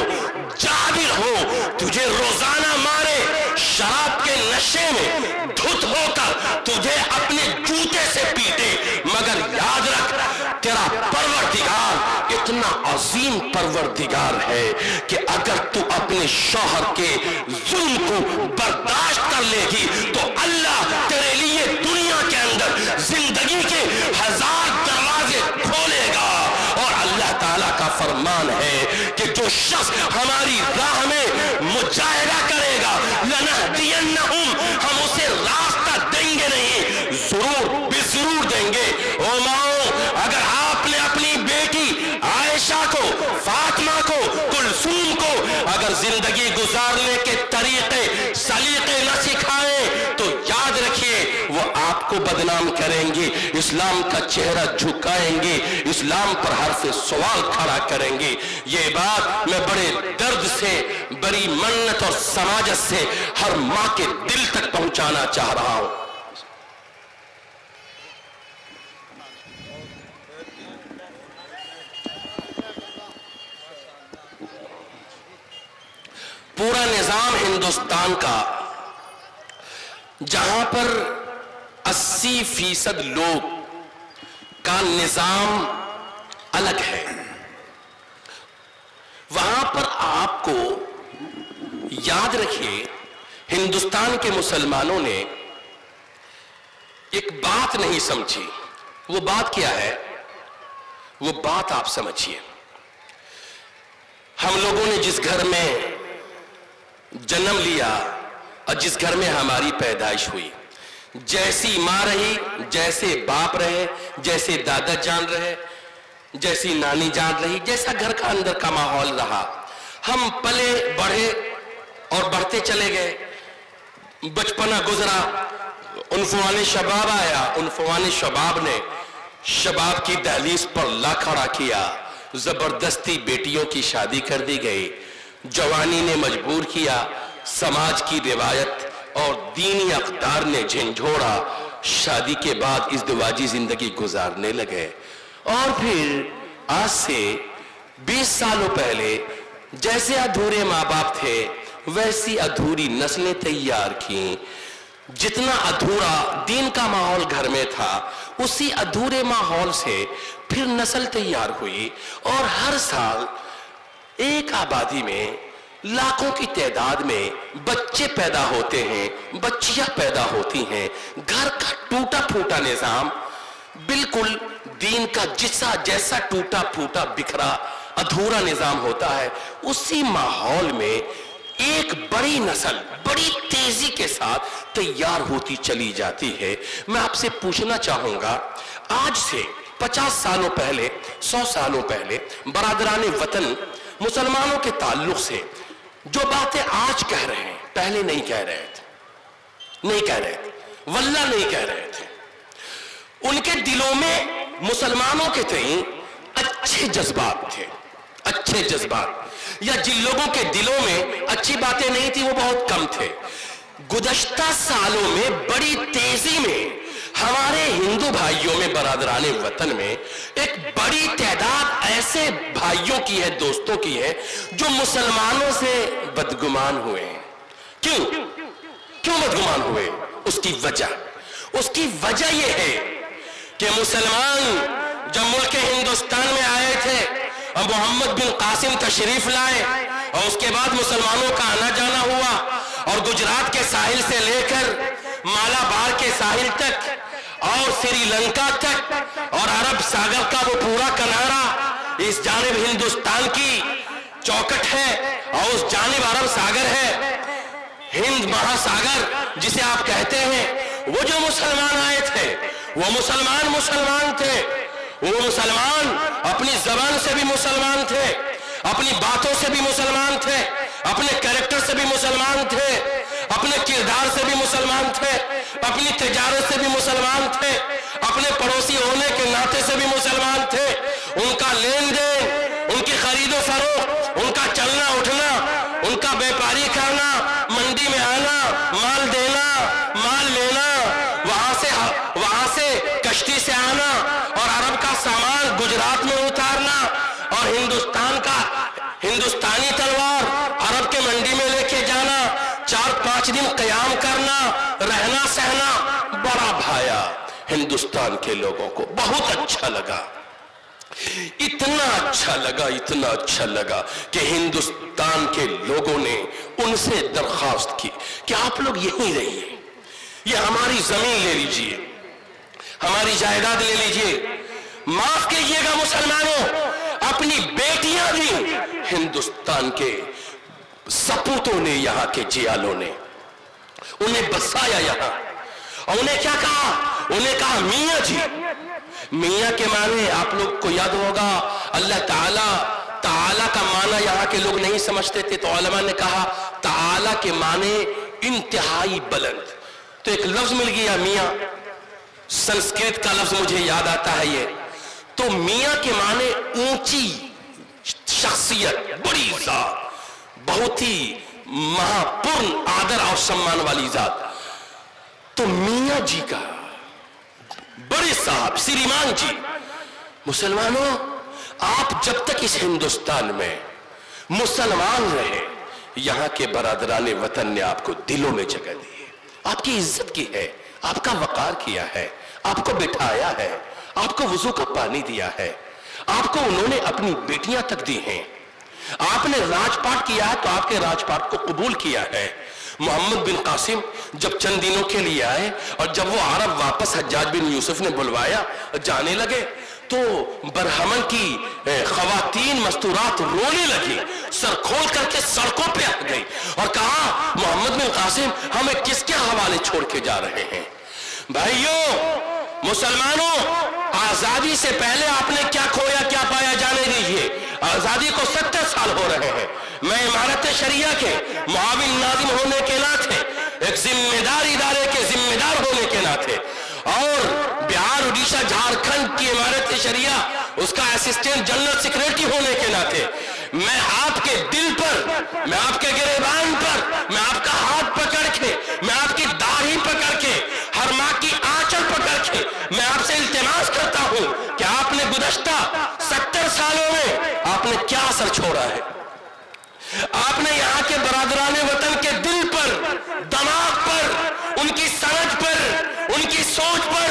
جابر ہو، تجھے روزانہ مارے، شراب کے نشے میں دھت ہو کر تجھے اپنے جوتے سے پیٹے، مگر یاد رکھ تیرا پروردگار اتنا عظیم پروردگار ہے کہ اگر تو اپنے شوہر کے ظلم کو برداشت کر لے گی تو اللہ تیرے لیے دنیا کے اندر زندگی کے 1000 دروازے کھولے گا۔ اور اللہ تعالیٰ کا فرمان ہے کہ جو شخص ہماری راہ میں مجاہدہ کرے گا، لنہدینہم، ہم اسے راستہ دیں گے نہیں، ضرور بے ضرور دیں گے۔ او ماؤں، اگر آپ نے اپنی بیٹی عائشہ کو، فاطمہ کو، کلثوم کو اگر زندگی گزارنے کے طریقے سلیقے نہ سکھائیں تو یاد رکھیے وہ آپ کو بدنام کریں گی، اسلام کا چہرہ جھکائیں گی، اسلام پر حرف سوال کھڑا کریں گی۔ یہ بات میں بڑے درد سے، بڑی منت اور سماجت سے ہر ماں کے دل تک پہنچانا چاہ رہا ہوں۔ پورا نظام ہندوستان کا، جہاں پر 80% لوگ کا نظام الگ ہے، وہاں پر آپ کو یاد رکھیے ہندوستان کے مسلمانوں نے ایک بات نہیں سمجھی۔ وہ بات کیا ہے؟ وہ بات آپ سمجھیے۔ ہم لوگوں نے جس گھر میں جنم لیا اور جس گھر میں ہماری پیدائش ہوئی، جیسی ماں رہی، جیسے باپ رہے، جیسے دادا جان رہے، جیسی نانی جان رہی، جیسا گھر کا اندر کا ماحول رہا، ہم پلے بڑھے اور بڑھتے چلے گئے۔ بچپنا گزرا، عنفوان شباب آیا، عنفوان شباب نے شباب کی دہلیز پر لا کھڑا کیا، زبردستی بیٹیوں کی شادی کر دی گئی، جوانی نے مجبور کیا، سماج کی روایت اور دینی اقدار نے جھنجھوڑا، شادی کے بعد ازدواجی زندگی گزارنے لگے۔ اور پھر آج سے 20 سالوں پہلے جیسے ادھورے ماں باپ تھے ویسی ادھوری نسلیں تیار کیں۔ جتنا ادھورا دین کا ماحول گھر میں تھا، اسی ادھورے ماحول سے پھر نسل تیار ہوئی، اور ہر سال ایک آبادی میں لاکھوں کی تعداد میں بچے پیدا ہوتے ہیں، بچیاں پیدا ہوتی ہیں۔ گھر کا ٹوٹا پھوٹا نظام بالکل دین کا جیسا ٹوٹا پھوٹا بکھرا ادھورا نظام ہوتا ہے، اسی ماحول میں ایک بڑی نسل بڑی تیزی کے ساتھ تیار ہوتی چلی جاتی ہے۔ میں آپ سے پوچھنا چاہوں گا، آج سے 50 سالوں پہلے، 100 سالوں پہلے برادران وطن مسلمانوں کے تعلق سے جو باتیں آج کہہ رہے ہیں پہلے نہیں کہہ رہے تھے، واللہ نہیں کہہ رہے تھے۔ ان کے دلوں میں مسلمانوں کے تئیں اچھے جذبات تھے، اچھے جذبات، یا جن لوگوں کے دلوں میں اچھی باتیں نہیں تھی وہ بہت کم تھے۔ گزشتہ سالوں میں بڑی تیزی میں ہمارے ہندو بھائیوں میں، برادران وطن میں ایک بڑی تعداد ایسے بھائیوں کی ہے، دوستوں کی ہے، جو مسلمانوں سے بدگمان ہوئے ہیں۔ کیوں بدگمان ہوئے؟ اس کی وجہ یہ ہے کہ مسلمان جب ملک ہندوستان میں آئے تھے اور محمد بن قاسم تشریف لائے، اور اس کے بعد مسلمانوں کا آنا جانا ہوا، اور گجرات کے ساحل سے لے کر مالابار کے ساحل تک اور سری لنکا تک اور عرب ساگر کا وہ پورا کنارا اس جانب ہندوستان کی چوکٹ ہے اور اس جانب عرب ساگر ہے، ہند مہا ساگر جسے آپ کہتے ہیں۔ وہ جو مسلمان آئے تھے وہ مسلمان تھے، وہ مسلمان اپنی زبان سے بھی مسلمان تھے، اپنی باتوں سے بھی مسلمان تھے، اپنے کریکٹر سے بھی مسلمان تھے، اپنے کردار سے بھی مسلمان تھے، اپنی تجارت سے بھی مسلمان تھے، اپنے پڑوسی ہونے کے ناطے سے بھی مسلمان تھے۔ ان کا لین دین، ان کی خرید و فروخت، ان کا چلنا اٹھنا، ان کا بیپاری کرنا، منڈی میں آنا، مال دینا، مال لینا، وہاں سے کشتی سے آنا اور عرب کا سامان گجرات میں اتارنا اور ہندوستانی تلوار عرب کے منڈی میں لے کے جانا، 4-5 دن قیام کرنا، رہنا سہنا بڑا بھایا ہندوستان کے لوگوں کو بہت اچھا لگا۔ اتنا اچھا لگا کہ ہندوستان کے لوگوں نے ان سے درخواست کی کہ آپ لوگ یہیں رہیے، یہ ہماری زمین لے لیجئے، ہماری جائیداد لے لیجئے، معاف کیجئے گا مسلمانوں، اپنی بیٹیاں بھی ہندوستان کے سپوتوں نے، یہاں کے جیالوں نے انہیں بسایا یہاں، اور انہیں کیا کہا؟ انہیں کہا میاں جی۔ میاں کے معنی آپ لوگ کو یاد ہوگا، اللہ تعالی کا معنی یہاں کے لوگ نہیں سمجھتے تھے، تو علماء نے کہا تعالی کے معنی انتہائی بلند، تو ایک لفظ مل گیا میاں، سنسکرت کا لفظ مجھے یاد آتا ہے یہ، تو میاں کے معنی اونچی شخصیت، بڑی ذات، بہت ہی مہاپورن آدر اور سمان والی ذات۔ تو میاں جی کا، بڑے صاحب، سریمان جی، مسلمانوں آپ جب تک اس ہندوستان میں مسلمان رہے، یہاں کے برادران وطن نے آپ کو دلوں میں جگہ دی ہے، آپ کی عزت کی ہے، آپ کا وقار کیا ہے، آپ کو بٹھایا ہے، آپ کو وضو کا پانی دیا ہے، آپ کو انہوں نے اپنی بیٹیاں تک دی ہیں، آپ نے راج پاٹ کیا ہے تو آپ کے راج پاٹ کو قبول کیا ہے۔ محمد بن قاسم جب چند دنوں کے لیے آئے اور جب وہ عرب واپس حجاج بن یوسف نے بلوایا جانے لگے تو برہمن کی خواتین مستورات رونے لگی، سر کھول کر کے سڑکوں پہ آ گئی اور کہا محمد بن قاسم ہمیں کس کے حوالے چھوڑ کے جا رہے ہیں؟ بھائیوں مسلمانوں، آزادی سے پہلے آپ نے کیا کھویا کیا پایا جانے دیجئے، آزادی کو 70 سال ہو رہے ہیں۔ میں امارت شریعہ کے معاون ناظم ہونے کے ناطے، ایک ذمہ دار ادارے کے ذمہ دار ہونے کے ناطے، اور بہار، اڈیشہ، جھارکھنڈ کی امارت شریعہ اس کا اسسٹنٹ جنرل سیکریٹری ہونے کے ناطے، میں آپ کے دل پر، میں آپ کے گریبان پر، میں آپ کا ہاتھ پکڑ کے، میں آپ کی داڑھی پکڑ کے، ہر ماں کی آنچل پکڑ کے میں آپ سے التماس کرتا ہوں کہ آپ نے گزشتہ 70 سالوں میں آپ نے کیا اثر چھوڑا ہے؟ آپ نے یہاں کے برادران وطن کے دل پر، دماغ پر، ان کی سمجھ پر، ان کی سوچ پر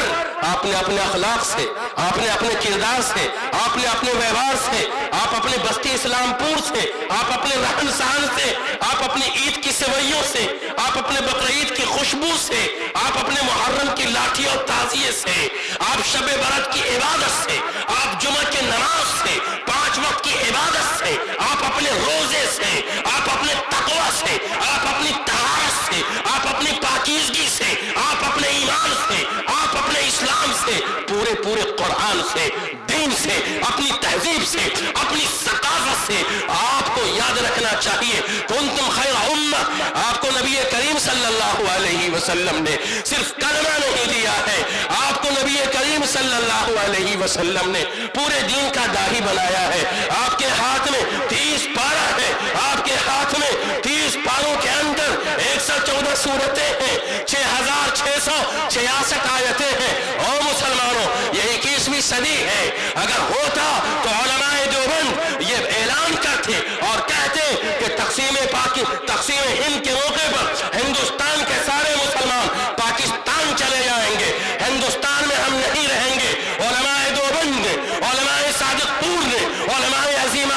آپ نے اپنے اخلاق سے، آپ نے اپنے کردار سے، آپ نے اپنے ویوہار سے، آپ اپنے بستی اسلام پور سے، آپ اپنے رہن سہن سے، آپ اپنی عید کی سوئیوں سے، آپ اپنے بقرعید کی خوشبو سے، آپ اپنے محرم کی لاٹھی اور تعزیے سے، آپ شب برات کی عبادت سے، آپ جمعہ کے نماز سے، 5 وقت کی عبادت سے، آپ اپنے روزے سے، آپ اپنے تقوی سے، آپ اپنی طہارت سے، آپ اپنی پاکیزگی سے، آپ اپنے ایمان سے، آپ اپنے اسلام سے، پورے قرآن سے، دین سے، اپنی تہذیب سے، اپنی ثقافت سے آپ کو یاد رکھنا چاہیے کنتم خیر امہ، آپ کو نبی کریم صلی اللہ علیہ وسلم نے صرف کلمہ نہیں دیا ہے، آپ کو نبی کریم صلی اللہ علیہ وسلم نے پورے دین کا داعی بنایا ہے۔ آپ کے ہاتھ میں 30 پارہ ہے، آپ کے ہاتھ میں 30 پاروں کے اندر 114 سورتیں ہیں، 6666 آیتیں ہیں۔ اور مسلمانوں یہ 21ویں صدی ہے، اگر ہوتا تو علماء دیوبند یہ اعلان کرتے اور کہتے کہ تقسیم ہند کے موقع پر ہندوستان کے سارے مسلمان پاکستان چلے جائیں گے، ہندوستان میں ہم نہیں رہیں گے۔ علماء دیوبند نے، علماء صادق پور نے، علماء عظیم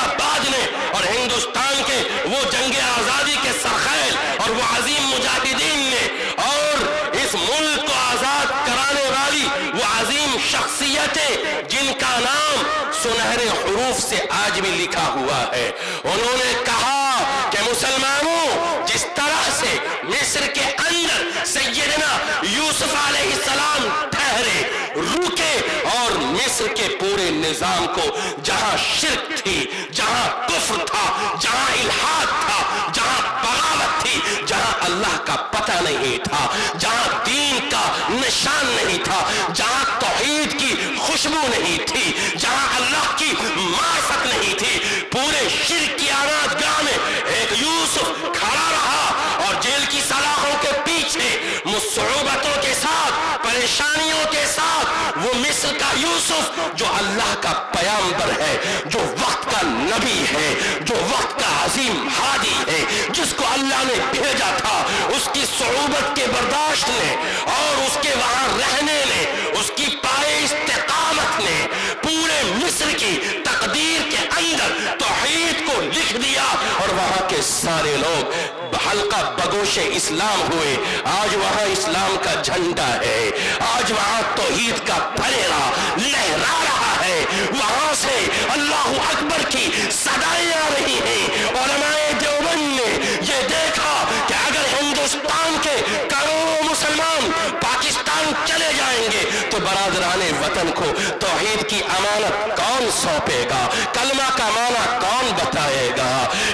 حروف سے آج بھی لکھا ہوا ہے. انہوں نے کہا کہ مسلمانوں، جس طرح سے مصر کے اندر سیدنا یوسف علیہ السلام ٹھہرے، رکے اور مصر کے پورے نظام کو، جہاں شرک تھی، جہاں کفر تھا، جہاں الحاد تھا، جہاں بغاوت تھی، جہاں اللہ کا پتہ نہیں تھا، جہاں دین کا نشان نہیں تھا، جہاں توحید کی خوشبو نہیں تھی، جہاں اللہ کی معرفت نہیں تھی، پورے شرک کی آرات گاہ میں ایک یوسف کھڑا رہا اور جیل کی سلاخوں کے پیچھے مصیبتوں کے ساتھ، پریشانیوں کے ساتھ، وہ مصر کا یوسف جو اللہ کا پیامبر ہے، جو وقت کا نبی ہے، جو وقت کا عظیم ہادی ہے، جس کو اللہ نے بھیجا تھا، اس کی صعوبت کے برداشت نے اور اس کے وہاں رہنے نے، اس کی پائے استقامت نے پورے مصر کی تقدیر کے اندر توحید کو لکھ دیا، اور وہاں کے سارے لوگ حلقہ بگوش اسلام ہوئے. آج وہاں اسلام کا جھنڈا ہے، آج وہاں توحید کا پھریرا لہرا رہا ہے، وہاں سے اللہ اکبر کی صدائیں آ رہی ہیں. علماء دیوبند نے یہ دیکھا کہ اگر ہندوستان کے کروڑوں مسلمان پاکستان چلے جائیں گے تو برادران وطن کو توحید کی امانت کون سونپے گا؟ کلمہ کا معنی کون بتائے گا؟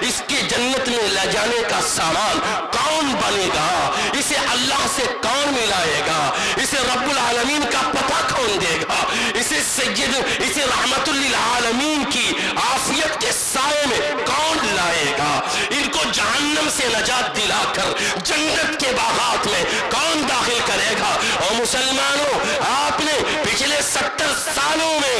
اس کی جنت میں لے جانے کا سامان کون بنے گا؟ اسے اللہ سے کون ملائے گا؟ اسے رب العالمین کا پتہ کون دے گا؟ اسے رحمت للعالمین کی عافیت کے سائے میں کون لائے گا؟ ان کو جہنم سے نجات دلا کر جنت کے باغات میں کون داخل کرے گا؟ اور مسلمانوں، آپ نے پچھلے 70 سالوں میں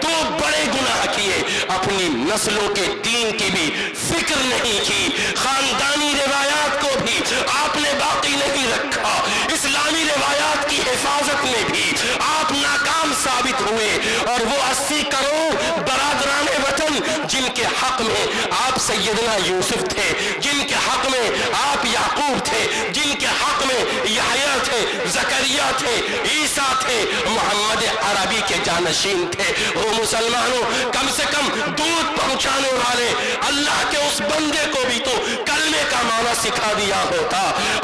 2 بڑے گناہ کیے. اپنی نسلوں کے دین کی بھی فکر نہیں کی، خاندانی روایات کو بھی آپ نے باقی نہیں رکھا، اسلامی روایات کی حفاظت میں بھی آپ ناکام ثابت ہوئے. اور وہ 80 کروڑ برادران وطن جن کے حق میں آپ سیدنا یوسف تھے، جن کے حق میں آپ یعقوب تھے، جن کے حق میں یحییٰ تھے، زکریا تھے، عیسیٰ تھے، محمد عربی کے جانشین تھے، وہ مسلمانوں کم سے کم دودھ پہنچانے والے اللہ کے اس بندے کو بھی تو کلمے کا معنی سکھا دیا ہوتا.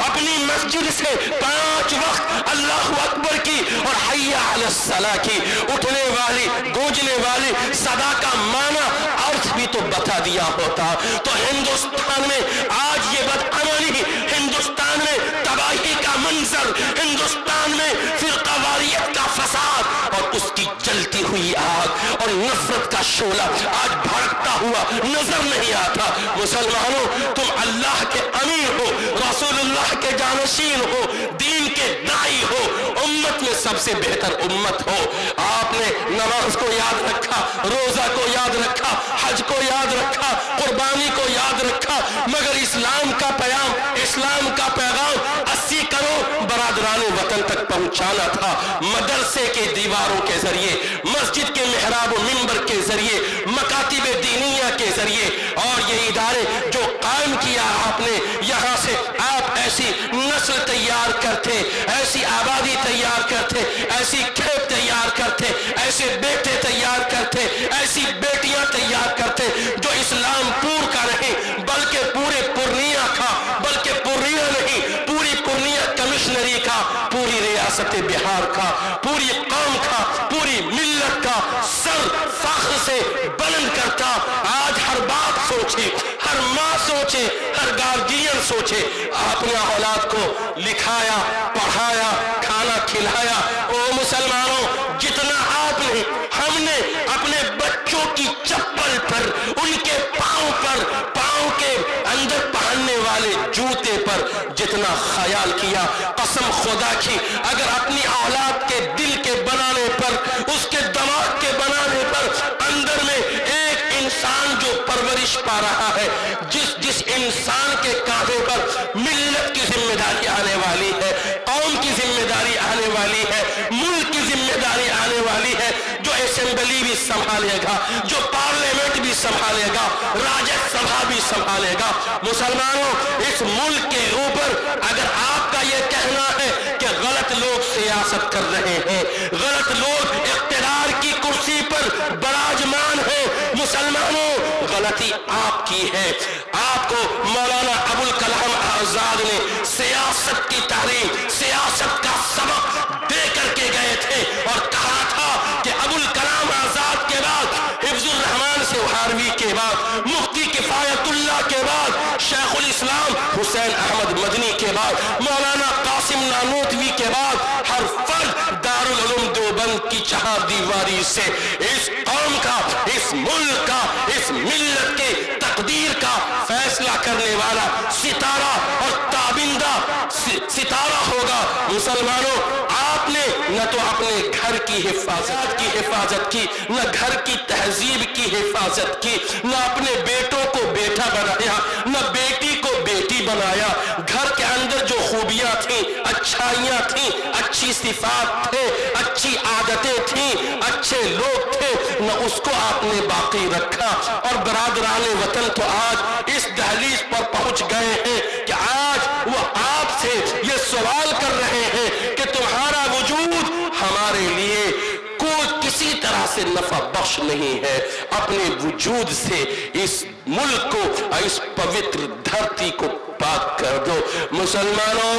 اپنی مسجد سے 5 وقت اللہ اکبر کی اور حی علی الصلاۃ کی اٹھنے والی گونجنے والی صدا کا معنی ارتھ بھی تو بتا دیا ہوتا. تو ہندوستان میں آج یہ بدعملی، ہندوستان میں تباہی کا منظر، ہندوستان میں فرقہ واریت کا فساد اور اس کی جلتی ہوئی آگ اور نفرت کا شعلہ آج بھڑکتا ہوا نظر نہیں آتا. مسلمانوں، تم اللہ کے امیر ہو، رسول اللہ کے جانشین ہو، دین کے داعی ہو، امت میں سب سے بہتر امت ہو. آپ نے نماز کو یاد رکھا، روزہ کو یاد رکھا، حج کو یاد رکھا، قربانی کو یاد رکھا، مگر اسلام کا پیام، اسلام کا پیغام 80 کروڑ برادران وطن تک پہنچانا تھا. مدرسے کے دیواروں کے ذریعے، مسجد کے محراب و منبر کے ذریعے، مکاتب دینیہ کے ذریعے، اور یہ ادارے جو قائم کیا آپ نے، یہاں سے آپ ایسی نسل تیار کرتے، ایسی آبادی تیار کرتے، ایسی کھیت تیار کرتے، ایسے بیٹے تیار کرتے، ایسی بیٹیاں تیار کرتے جو اسلام پور کا نہیں بلکہ پورے پورنیہ کا، بلکہ پورنیہ نہیں پوری پورنیہ کمشنری کا، پوری ریاست بہار کا، پوری قوم کا، پوری ملت کا سر فخر سے بلند کرتا. آج ہر باپ سوچے، ہر ماں سوچے، ہر گارجین سوچے، اپنے اولاد کو لکھایا، پڑھایا، کھانا کھلایا. او مسلمانوں، جتنا آپ نے، ہم نے اپنے بچوں کی چپل پر، ان کے پاؤں پر، پاؤں کے اندر پہننے والے جوتے پر جتنا خیال کیا، قسم خدا کی اگر اپنی اولاد کے دل کے بنانے پر، اس کے دماغ کے بنانے پر، اندر میں ایک انسان جو پرورش پا رہا ہے، جس انسان کے کاندھے پر ملت کی ذمہ داری آنے والی ہے، قوم کی ذمہ داری آنے والی ہے، ملک کی ذمہ داری آنے والی ہے، جو اسمبلی اسمبلی بھی سنبھالے گا, جو پارلیمنٹ بھی سنبھالے گا, راجیہ سبھا بھی سنبھالے گا. مسلمانوں, اس ملک کے اوپر اگر آپ کا یہ کہنا ہے کہ غلط لوگ سیاست کر رہے ہیں, غلط لوگ اقتدار کی کرسی پر براجمان ہیں, مسلمانوں غلطی آپ کی ہے. آپ کو مولانا ابوالکلام آزاد نے سیاست کی تعلیم, سیاست کا سبق دے کر کے گئے تھے اور کہا تھا کہ ابوالکلام آزاد کے بعد, حفظ الرحمان سوہاروی کے بعد, مفتی کفایت اللہ کے بعد, شیخ الاسلام حسین احمد مدنی کے بعد, مولانا قاسم نانوتوی کے بعد, ہر فرد دارالعلوم دیوبند کی چہار دیواری سے اس قوم کا, اس ملک کا, اس ملت کے تقدیر کا فیصلہ کرنے والا ستارہ اور تابندہ ستارہ ہوگا. مسلمانوں, آپ نے نہ تو اپنے گھر کی حفاظت کی, نہ گھر کی تہذیب کی حفاظت کی, نہ اپنے بیٹوں کو بیٹا بنایا, نہ بیٹی کو بیٹی بنایا. گھر کے اندر جو خوبیاں تھیں, اچھائیاں تھیں, اچھی صفات تھے, اچھی عادتیں تھیں, اچھے لوگ تھے, نہ اس کو آپ نے باقی رکھا. اور برادران وطن تو آج اس دہلیز پر پہنچ گئے ہیں کہ آج وہ آپ سے یہ سوال کر رہے ہیں کہ تمہارا وجود ہمارے لیے کوئی کسی طرح سے نفع بخش نہیں ہے. اپنے وجود سے اس ملک کو, اس پوتر دھرتی کو پاک کر دو. مسلمانوں,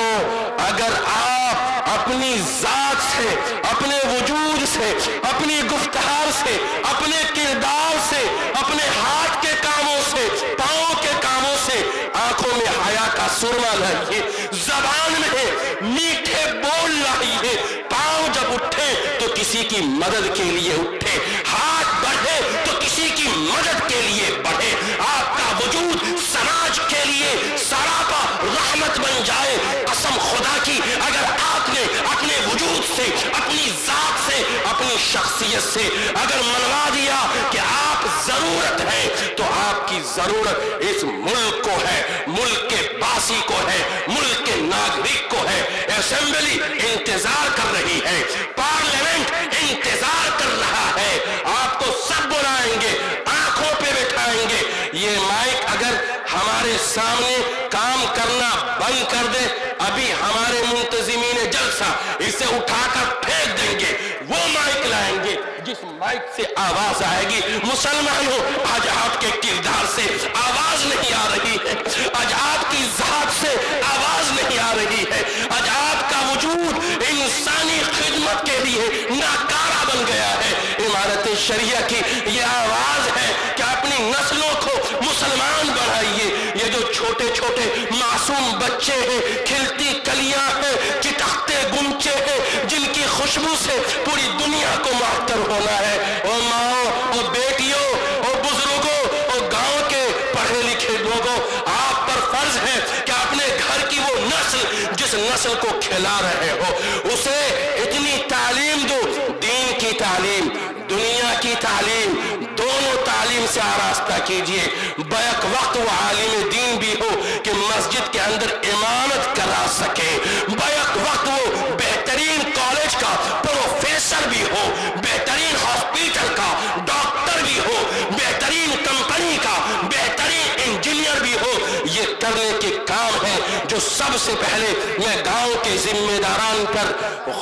اگر آپ اپنی ذات سے, اپنے وجود سے, اپنی گفتار سے, اپنے کردار سے, اپنے ہاتھ کے کاموں سے, پاؤں کے کاموں سے, آنکھوں میں حیا کا سرما لائیے, زبان میں میٹھے بول لائیے, پاؤں جب اٹھے تو کسی کی مدد کے لیے اٹھے, ہاتھ بڑھے تو کسی کی مدد کے لیے بڑھے. آپ کا وجود سماج کے لیے سراپا رحمت بن جائے. قسم خدا کی, اگر آپ نے اپنے وجود سے, اپنی ذات سے, اپنی شخصیت سے اگر منوا دیا کہ آپ ضرورت ہے, تو آپ کی ضرورت اس ملک کو ہے, ملک کے باسی کو ہے, ملک کے ناگرک کو ہے. اسمبلی انتظار کر رہی ہے, پارلیمنٹ انتظار کر رہا ہے, آپ کو سب بلائیں گے, آنکھوں پہ بٹھائیں گے. یہ مائک اگر ہمارے سامنے کام کرنا بند کر دے, ابھی ہمارے منتظمین جلسہ اسے اٹھا کر پھینک دیں گے. وہ مائک لائیں گے جس مائک سے آواز آئے گی. مسلمانوں, آج آپ کے کردار سے آواز نہیں آ رہی ہے, آج آپ کی ذات سے آواز نہیں آ رہی ہے, آج آپ کا وجود انسانی خدمت کے لیے ناکارہ بن گیا ہے. عمارت شریعہ کی یہ آواز ہے کہ اپنی نسلوں کو مسلمان بنائیے. یہ جو چھوٹے چھوٹے معصوم بچے ہیں, کھلتی کلیاں ہیں, چٹکتے گنچے ہیں, جن کی خوشبو سے پوری دنیا کو معطر ہونا ہے. اور ماؤں, اور بیٹیوں, اور بزرگوں, اور گاؤں کے پڑھے لکھے لوگوں, آپ پر فرض ہے کہ اپنے گھر کی وہ نسل جس نسل کو کھلا رہے ہو, اسے اتنی تعلیم دو, دین کی تعلیم, دنیا کی تعلیم, دونوں تعلیم سے آراستہ کیجئے. بیک وقت وہ عالم دین بھی ہو کہ مسجد کے اندر امامت کرا سکے, بیک وقت وہ بہترین کالج کا پروفیسر بھی ہو, بہترین ہاسپیٹل کا ڈاکٹر بھی ہو, بہترین کمپنی کا بہترین انجینئر بھی ہو. یہ کرنے کے کام ہے جو سب سے پہلے میں گاؤں کے ذمہ داران پر,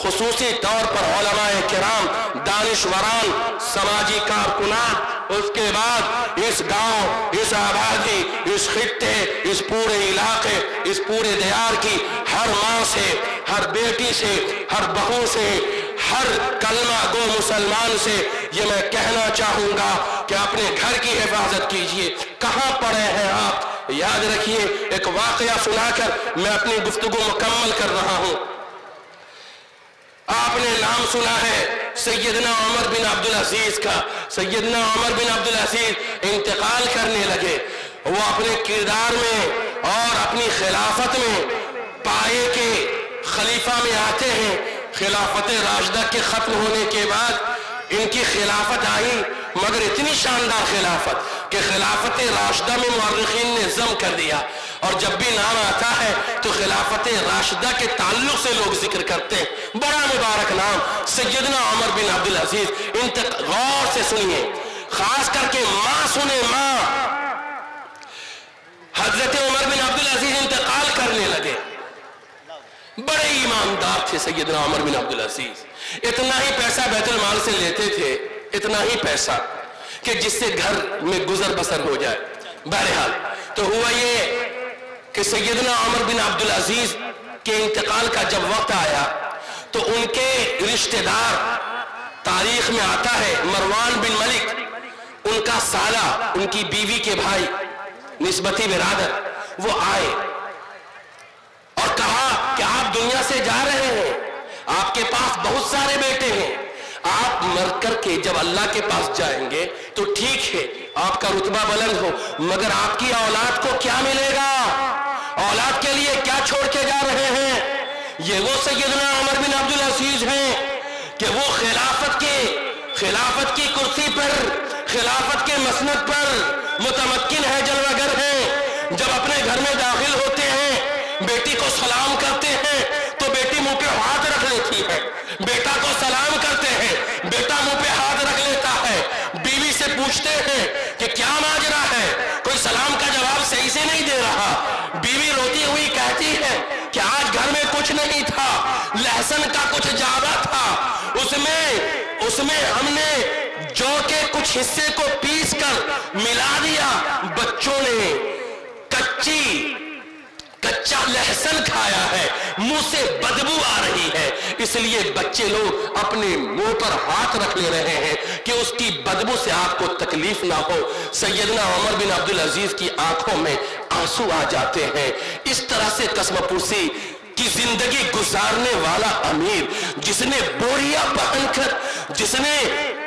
خصوصی طور پر علماء کرام, دانشوران, سماجی کارکنان, اس کے بعد اس گاؤں, اس آبادی, اس خطے, اس پورے علاقے, اس پورے دیار کی ہر ماں سے, ہر بیٹی سے, ہر بہو سے, ہر کلمہ گو مسلمان سے یہ میں کہنا چاہوں گا کہ اپنے گھر کی حفاظت کیجئے. کہاں پڑے ہیں آپ؟ یاد رکھیے, ایک واقعہ سنا کر میں اپنی گفتگو مکمل کر رہا ہوں. آپ نے نام سنا ہے سیدنا عمر بن عبدالعزیز کا. سیدنا عمر بن عبدالعزیز انتقال کرنے لگے. وہ اپنے کردار میں اور اپنی خلافت میں پائے کے خلیفہ میں آتے ہیں. خلافت راشدہ کے ختم ہونے کے بعد ان کی خلافت آئی, مگر اتنی شاندار خلافت کہ خلافت راشدہ میں مورخین نے ضم کر دیا. اور جب بھی نام آتا ہے تو خلافت راشدہ کے تعلق سے لوگ ذکر کرتے ہیں. بڑا مبارک نام سیدنا عمر بن عبدالعزیز. غور سے سنیے, خاص کر کے ماں سنیں, ماں. حضرت عمر بن عبدالعزیز انتقال کرنے لگے. بڑے ایماندار تھے سیدنا عمر بن عبدالعزیز. اتنا ہی پیسہ بیت المال سے لیتے تھے, اتنا ہی پیسہ کہ جس سے گھر میں گزر بسر ہو جائے. بہرحال تو ہوا یہ کہ سیدنا عمر بن عبدالعزیز کے انتقال کا جب وقت آیا تو ان کے رشتہ دار, تاریخ میں آتا ہے مروان بن ملک, ان کا سالہ, ان کی بیوی کے بھائی, نسبتی برادر, وہ آئے اور کہا کہ آپ دنیا سے جا رہے ہیں, آپ کے پاس بہت سارے بیٹے ہیں, آپ مر کر کے جب اللہ کے پاس جائیں گے تو ٹھیک ہے آپ کا رتبہ بلند ہو, مگر آپ کی اولاد کو کیا ملے گا؟ اولاد کے لیے کیا چھوڑ کے جا رہے ہیں؟ یہ وہ سیدنا عمر بن عبدالعزیز ہیں کہ وہ خلافت کی کرسی پر, خلافت کے مسند پر متمکن ہے, جلوہ گر ہیں. جب اپنے گھر میں داخل ہوتے ہیں, بیٹی کو سلام کرتے ہیں تو بیٹی منہ پہ ہاتھ رکھ لیتی ہے, بیٹا کو سلام کرتے ہیں, بیٹا منہ پہ ہاتھ رکھ لیتا ہے. بیوی سے پوچھتے ہیں کہ کیا ماجرا ہے, کوئی سلام کا جواب صحیح سے نہیں دے رہا. بیوی روتی ہوئی کہتی ہے کہ آج گھر میں کچھ نہیں تھا, لہسن کا کچھ جاوا تھا, اس میں ہم نے جو کے کچھ حصے کو پیس کر ملا دیا, بچوں نے کچا لہسن کھایا ہے, منہ سے بدبو آ رہی ہے, اس لیے بچے لوگ اپنے منہ پر ہاتھ رکھ لے رہے ہیں کہ اس کی بدبو سے آپ کو تکلیف نہ ہو. سیدنا عمر بن عبدالعزیز کی آنکھوں میں آنسو آ جاتے ہیں. اس طرح سے قسم پرسی کی زندگی گزارنے والا امیر, جس نے بوریا پہن کر, جس نے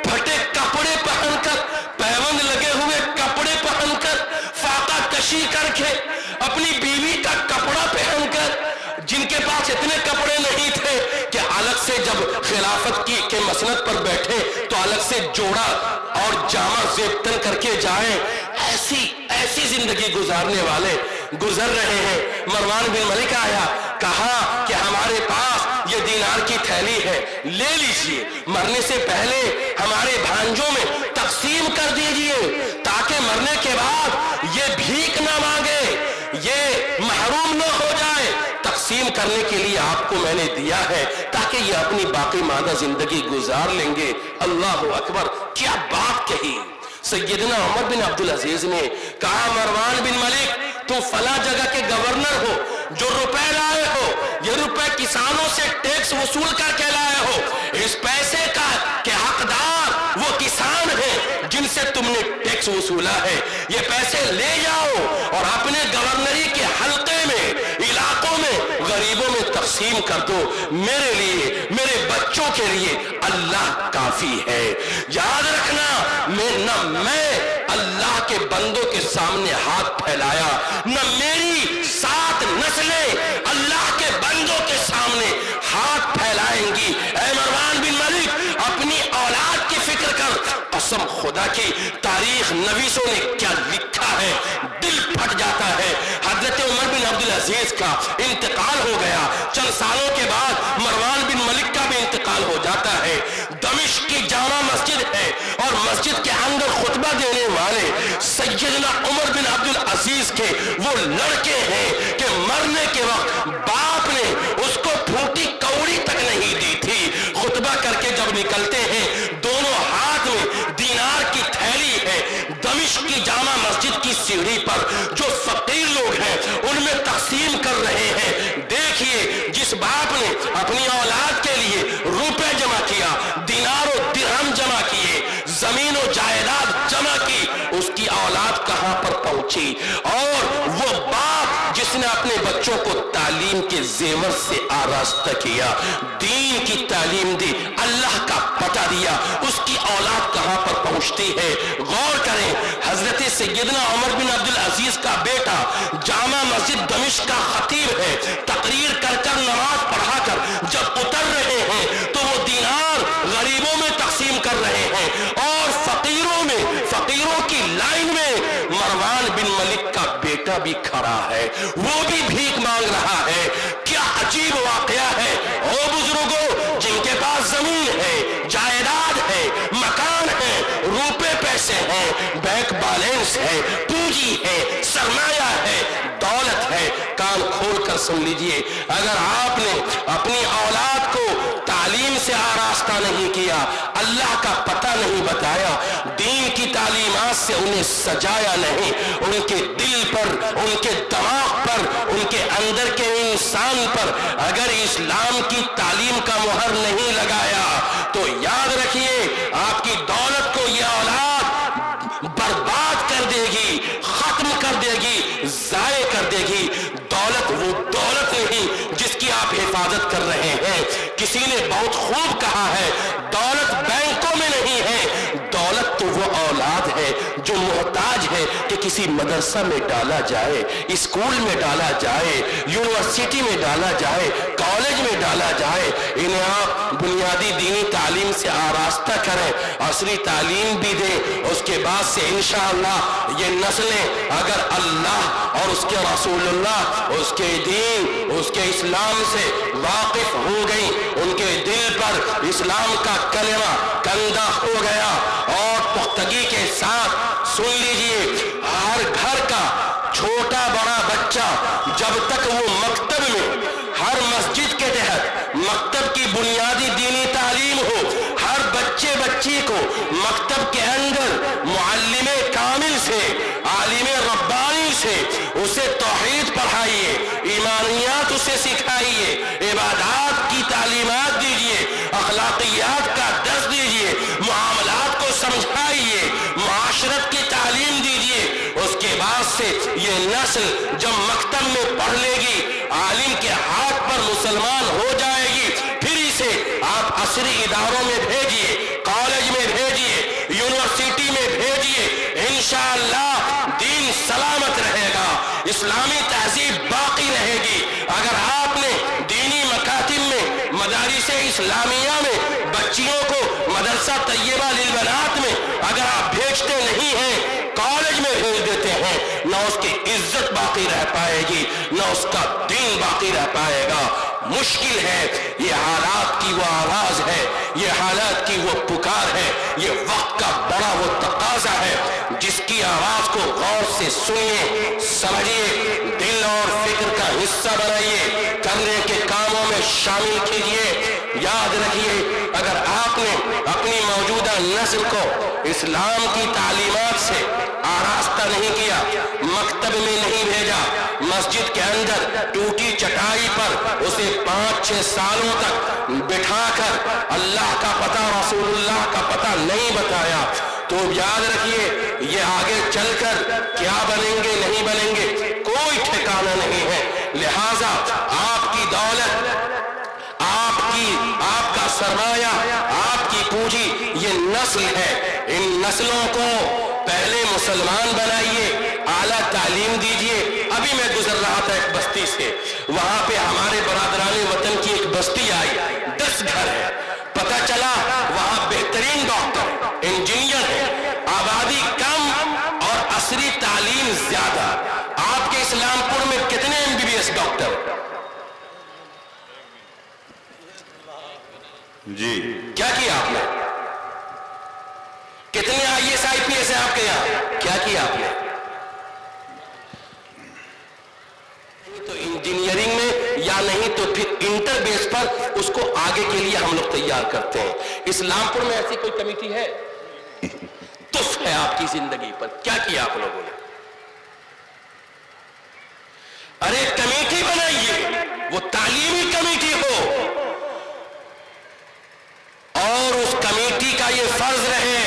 پھٹے کپڑے پہن کر, پیوند لگے ہوئے کپڑے پہن کر, فاقہ کشی کر کے, اپنی بیوی کا کپڑا پہن کر, جن کے پاس اتنے کپڑے نہیں تھے کہ الگ سے جب خلافت کے مسند پر بیٹھے تو الگ سے جوڑا اور جامع زیب تن کر کے جائیں, ایسی زندگی گزارنے والے گزر رہے ہیں. مروان بن ملک آیا, کہا کہ ہمارے پاس یہ دینار کی تھیلی ہے, لے لیجئے, مرنے سے پہلے ہمارے بھانجوں میں تقسیم کر دیجئے تاکہ مرنے کے بعد یہ بھیک نہ مانگے, یہ محروم نہ ہو جائے. تقسیم کرنے کے لیے آپ کو میں نے دیا ہے تاکہ یہ اپنی باقی ماندہ زندگی گزار لیں گے. اللہ اکبر, کیا بات کہی. سیدنا عمر بن عبدالعزیز نے کہا, مروان بن ملک تم فلاں جگہ کے گورنر ہو, جو روپے لائے ہو یہ روپے کسانوں سے ٹیکس وصول کر کے لائے ہو, اس پیسے کا کہ حقدار وہ کسان ہیں جن سے تم نے ٹیکس وصولا ہے, یہ پیسے لے جاؤ اور اپنے گورنری کے حلقے میں, علاقوں میں غریبوں میں تقسیم کر دو. میرے لیے, میرے بچوں کے لیے اللہ کافی ہے. یاد رکھنا, نہ میں اللہ کے بندوں کے سامنے ہاتھ پھیلایا, نہ میری 7 نسلیں اللہ کے بندوں کے سامنے ہاتھ پھیلائیں گی. اے مروان بن ملک, اپنی اولاد کی فکر کر. قسم خدا کی, تاریخ نویسوں نے کیا لکھا ہے, دل پھٹ جاتا ہے. حضرت عمر بن عبدالعزیز کا انتقال ہو گیا, چند سالوں کے بعد مروان بن ملک کا بھی انتقال ہو جاتا ہے. دمشق کی جامع مسجد ہے اور مسجد کے اندر خطبہ دینے والے سیدنا عمر بن عبدالعزیز کے وہ لڑکے ہیں کہ مرنے کے وقت باپ نے اس کو پھوٹی کوڑی تک نہیں دی تھی. خطبہ کر کے جب نکلتے ہیں, دونوں ہاتھ میں دینار کی تھیلی ہے. دمشق کی جامع مسجد کی سیڑھی پر جو فقیر لوگ ہیں ان میں تقسیم کر رہے ہیں. دیکھیے, جس باپ نے اپنی اولاد کے لیے روپے جمع کیا, دینار و درہم جمع کیے, زمین و جائیداد جمع کی, اس کی اولاد کہاں پر پہنچی. اور وہ باپ جس نے اپنے بچوں کو تعلیم کے زیور سے آراستہ کیا, دین کی تعلیم دی, اللہ کا پتہ دیا, اس کی اولاد کہاں پر پہنچتی ہے. غور کریں, حضرت سیدنا عمر بن عبدالعزیز کا بیٹا جامع مسجد دمشق کا خطیب ہے, تقریر کر کر نماز پڑھا کر جب اتر رہے ہیں تو وہ دینار غریبوں میں تقسیم کر رہے ہیں اور فقیروں کی لائن میں مروان بن ملک کا بیٹا بیٹا بھی کھڑا ہے, وہ بھی بھیک مانگ رہا ہے. کیا عجیب واقعہ ہے. او بزرگوں, جن کے پاس زمین ہے, جائیداد ہے, مکان ہے, روپے پیسے ہیں, بینک بیلنس ہے, پونجی ہے, سرمایہ ہے, دولت ہے, کان کھول کر سن لیجئے, اگر آپ نے اپنی اولاد کو تعلیم سے آراستہ نہیں کیا, اللہ کا پتہ نہیں بتایا, دین کی تعلیمات سے انہیں سجایا نہیں, ان کے دل پر, ان کے دماغ پر, ان کے اندر کے انسان پر اگر اسلام کی تعلیم کا مہر نہیں لگایا, تو یاد رکھیے آپ کی دولت کو یہ اولاد برباد کر دے گی, ختم کر دے گی, ضائع کر دے گی. دولت وہ دولت نہیں جس کی آپ حفاظت کر رہے ہیں. کسی نے بہت خوب کہا ہے, دولت بینکوں میں نہیں ہے, دولت تو وہ اولاد ہے جو محتاج ہے کہ کسی مدرسہ میں ڈالا جائے, اسکول میں ڈالا جائے, یونیورسٹی میں ڈالا جائے, کالج میں ڈالا جائے. انہیں آپ بنیادی دینی تعلیم سے آراستہ کریں, عصری تعلیم بھی دیں. اس کے بعد سے انشاءاللہ یہ نسلیں اگر اللہ اور اس کے رسول اللہ, اس کے دین, اس کے اسلام سے واقف ہو گئی, ان کے دل پر اسلام کا کلمہ کندہ ہو گیا, اور پختگی کے ساتھ سن لیجئے, ہر گھر کا چھوٹا بڑا بچہ جب تک وہ مکتب میں, ہر مسجد کے تحت مکتب کی بنیادی دینی تعلیم ہو, ہر بچے بچی کو مکتب کے اندر معلم کامل سے, عالم ربانی سے اسے توحید پڑھائیے, ایمانیات اسے سکھائیے, عبادات کی تعلیمات دیجیے, اخلاقیات کا درس دیجیے, معاملات کو سمجھائیے, معاشرت کی تعلیم دیجیے. اس کے بعد سے یہ نسل جب مکتب میں پڑھ لے گی, عالم کے ہاتھ پر مسلمان ہو جائے گی, پھر اسے آپ عصری اداروں میں بھیجیے, کالج میں بھیجیے, یونیورسٹی میں بھیجیے, انشاءاللہ دین سلامت رہے گا, اسلامی تہذیب باقی رہے گی. اگر آپ نے دینی مکاتب میں, مدارس اسلامیہ میں بچیوں کو مدرسہ طیبہ للبنات میں اگر آپ بھیجتے نہیں ہیں, کالج میں بھیج دیتے ہیں, نہ اس کی عزت باقی رہ پائے گی, نہ اس کا دین باقی رہ پائے گا. مشکل ہے, یہ حالات کی وہ آواز ہے, یہ حالات کی وہ پکار ہے, یہ وقت کا بڑا وہ تقاضا ہے, جس کی آواز کو غور سے سنیے, سمجھیے, دل اور فکر کا حصہ بنائیے, کرنے کے کاموں میں شامل کیجیے. یاد رکھیے, اگر آپ نے اپنی موجودہ نسل کو اسلام کی تعلیمات سے آراستہ نہیں کیا, مکتب میں نہیں بھیجا, مسجد کے اندر ٹوٹی چٹائی پر اسے 5-6 سالوں تک بٹھا کر اللہ کا پتہ, رسول اللہ کا پتہ نہیں بتایا, تو یاد رکھیے یہ آگے چل کر کیا بنیں گے نہیں بنیں گے کوئی ٹھکانہ نہیں ہے. لہذا آپ کی دولت, آپ کا سرمایہ, آپ کی پونجی یہ نسل ہے. ان نسلوں کو پہلے مسلمان بنائیے, اعلیٰ تعلیم دیجیے. ابھی میں گزر رہا تھا ایک بستی سے, وہاں پہ ہمارے برادران وطن کی ایک بستی آئی, 10 گھر ہے. پتہ چلا وہاں بہترین ڈاکٹر, انجینئر ہے, آبادی کم اور عصری تعلیم زیادہ. آپ کے اسلام پور میں کتنے MBBS ڈاکٹر؟ جی. کیا کیا آپ نے؟ کتنے IAS IPS ہیں آپ کے یہاں؟ کیا کیا آپ نے؟ تو انجینئرنگ میں, یا نہیں تو پھر انٹر بیس پر اس کو آگے کے لیے ہم لوگ تیار کرتے ہیں. اسلام پور میں ایسی کوئی کمیٹی ہے؟ تف ہے آپ کی زندگی پر. کیا کیا آپ لوگوں نے؟ ارے کمیٹی بنائیے, وہ تعلیمی کمیٹی ہو, اور اس کمیٹی کا یہ فرض رہے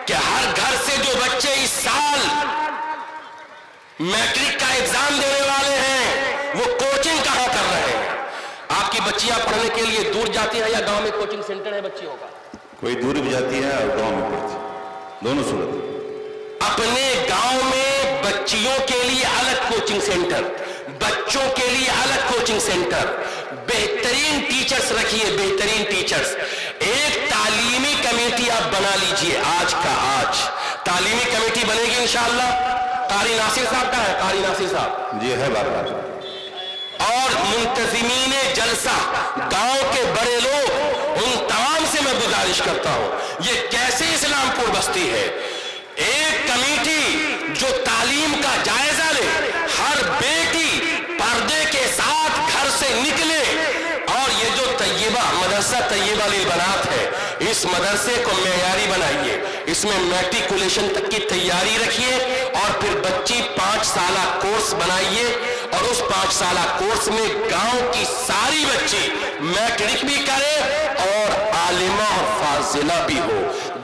کہ ہر گھر سے جو بچے اس سال میٹرک کا ایگزام دینے والے ہیں وہ کوچنگ کہاں کر رہے ہیں. آپ کی بچیاں پڑھنے کے لیے دور جاتی ہیں یا گاؤں میں کوچنگ سینٹر ہے بچیوں کا؟ کوئی دور بھی جاتی ہے اور گاؤں میں پڑھتی ہے, دونوں صورت. اپنے گاؤں میں بچیوں کے لیے الگ کوچنگ سینٹر, بچوں کے لیے الگ کوچنگ سینٹر, بہترین ٹیچرز رکھیے, بہترین ٹیچرز. ایک تعلیمی کمیٹی آپ بنا لیجئے, آج کا آج تعلیمی کمیٹی بنے گی انشاءاللہ. قاری ناصر صاحب کا ہے، قاری ناصر صاحب جی ہے بات. اور منتظمین جلسہ گاؤں کے بڑے لوگ، ان تمام سے میں گزارش کرتا ہوں، یہ کیسے اسلام پور بستی ہے؟ ایک کمیٹی جو تعلیم کا جائزہ لے، ہر بیٹی پردے کے ساتھ گھر سے نکلے، اور یہ جو طیبہ مدرسہ طیبہ للبنات ہے، اس مدرسے کو معیاری بنائیے، اس میں میٹریکولیشن تک کی تیاری رکھیے، اور پھر بچی 5 سالہ کورس بنائیے، اور اس 5 سالہ کورس میں گاؤں کی ساری بچی میٹرک بھی کرے اور عالمہ اور فاضلہ بھی ہو،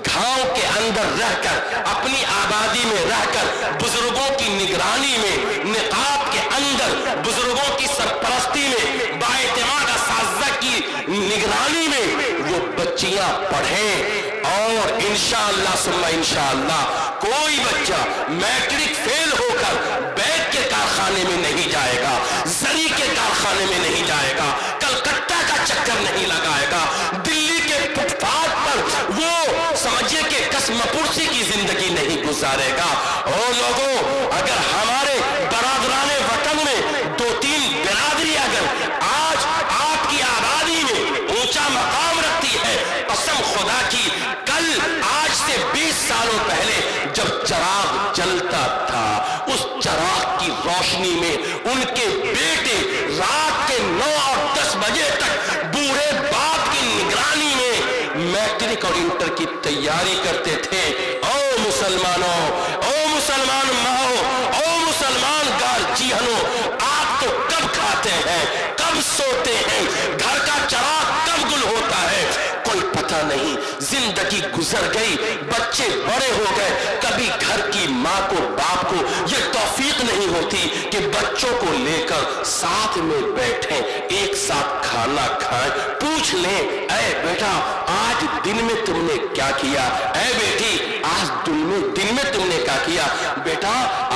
گاؤں کے اندر رہ کر، اپنی آبادی میں رہ کر، بزرگوں کی نگرانی میں، نقاب کے اندر بزرگوں کی سرپرستی میں، بااعتماد اساتذہ کی نگرانی میں وہ بچیاں پڑھیں، اور انشاءاللہ ثم انشاءاللہ کوئی بچہ میٹرک فیل ہو کر بیگ کے کارخانے میں نہیں جائے گا، زری کے کارخانے میں نہیں جائے گا، کلکتہ کا چکر نہیں لگائے گا، دلی کے فٹ پاتھ پر وہ سمجھے کہ قسم پرسی کی زندگی نہیں گزارے گا۔ اور لوگوں، اگر ہمارے برادران وطن میں 2-3 برادری اگر آج آپ کی آبادی میں اونچا مقام رکھتی ہے، قسم خدا کی، کل آج سے 20 سالوں پہلے جب چراغ جلتا تھا، اس چراغ کی روشنی میں ان کے بیٹے رات کے 9 اور 10 بجے تک بوڑھے باپ کی نگرانی میں میٹرک اور انٹر کی تیاری کرتے تھے۔ او مسلمانوں، او مسلمان ماؤں، او مسلمان گارجینوں، آپ تو کب کھاتے ہیں، کب سوتے ہیں، گھر کا چراغ کب گل ہوتا ہے، کوئی پتہ نہیں۔ زندگی گزر گئی، بچے بڑے ہو گئے، کبھی گھر کی ماں کو باپ کو یہ توفیق نہیں ہوتی کہ بچوں کو لے کر ساتھ میں بیٹھیں، ایک ساتھ کھانا کھائیں، پوچھ لیں، اے بیٹا آج دن میں تم نے کیا کیا، اے بیٹی آج دن میں تم نے کیا کیا، بیٹا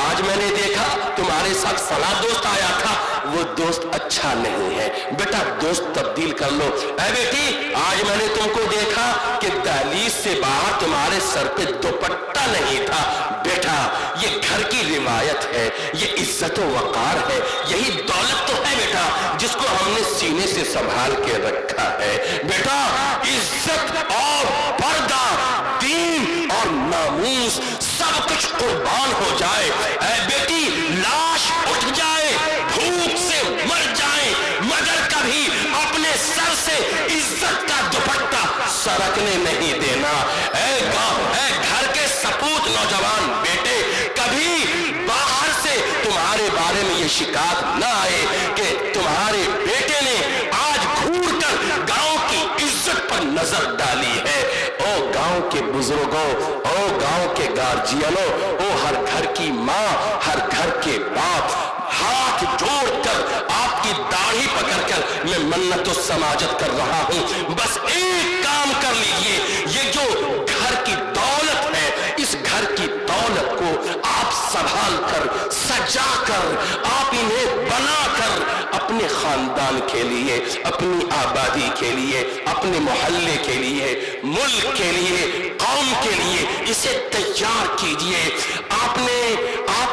آج میں نے دیکھا تمہارے ساتھ فلاں دوست آیا تھا، وہ دوست اچھا نہیں ہے، بیٹا دوست تبدیل کر لو، اے بیٹی آج میں نے تم کو دیکھا کہ دہلیز سے باہر تمہارے سر پہ دوپٹہ نہیں تھا، بیٹا یہ گھر کی روایت ہے، یہ عزت و وقار ہے، یہی دولت تو ہے بیٹا جس کو ہم نے سینے سے سنبھال کے رکھا ہے، بیٹا عزت اور پردہ، دین اور ناموس سب کچھ قربان ہو جائے، اے بیٹی لاش اٹھ جائے، بھوک سے مر جائیں، مگر کبھی اپنے سر سے عزت کا دوپٹہ سرکنے نہیں دینا۔ اے گھر کے سپوت نوجوان بیٹے، کبھی باہر سے تمہارے بارے میں یہ شکایت نہ آئے کہ تمہارے بیٹے نے آج گھور کر گاؤں کی عزت پر نظر ڈالی ہے۔ او گاؤں کے بزرگوں، او گاؤں کے گارجینوں، او ہر گھر کی ماں، ہر گھر کے باپ، ہاتھ جوڑ کر آپ کی داڑھی پکڑ کر میں منت و سماجت کر رہا ہوں، بس ایک کام کر لیجئے، یہ جو گھر کی دولت ہے، اس گھر کی دولت کو آپ سنبھال کر، سجا کر، آپ انہیں بنا کر اپنے خاندان کے لیے، اپنی آبادی کے لیے، اپنے محلے کے لیے، ملک کے لیے، قوم کے لیے اسے تیار کیجئے۔ آپ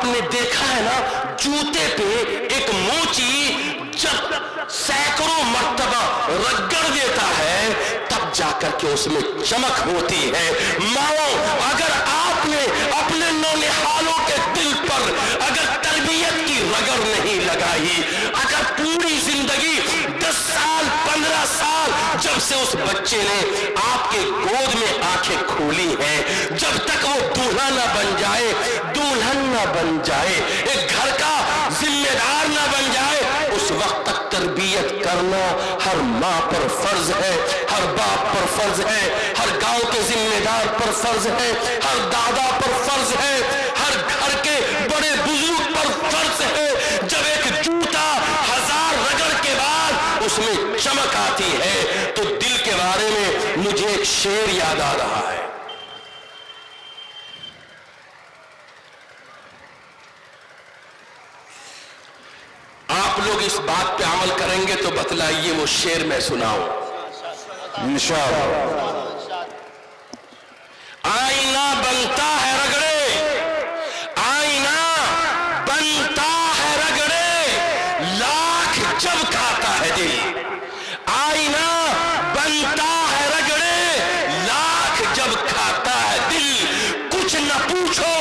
نے دیکھا ہے نا، جوتے پہ ایک موچی جب سینکڑوں مرتبہ رگڑ دیتا ہے تب جا کر کے اس میں چمک ہوتی ہے۔ ماؤں، اگر آپ نے اپنے نونہالوں کے دل پر اگر تربیت کی رگڑ نہیں لگائی، اگر پوری زندگی 10 سال 15 سال جب سے اس بچے نے آپ کے گود میں آنکھیں کھولی ہیں، جب تک وہ دولہا نہ بن جائے، دلہن نہ بن جائے، ایک گھر کا ذمہ دار نہ بن جائے، اس وقت تک تربیت کرنا ہر ماں پر فرض ہے، ہر باپ پر فرض ہے، ہر گاؤں کے ذمہ دار پر فرض ہے، ہر دادا پر فرض ہے، ہر گھر کے بڑے بزرگ پر فرض ہے۔ جب ایک جوتا 1000 رگڑ کے بعد اس میں چمک آتی ہے تو دل کے بارے میں مجھے ایک شعر یاد آ رہا ہے۔ آپ لوگ اس بات پہ عمل کریں گے تو بتلائیے وہ شعر میں سناؤں۔ انشاءاللہ۔ آئینہ بنتا ہے رگڑے، آئینہ بنتا ہے رگڑے لاکھ جب کھاتا ہے دل، آئینہ بنتا ہے رگڑے لاکھ جب کھاتا ہے دل، کچھ نہ پوچھو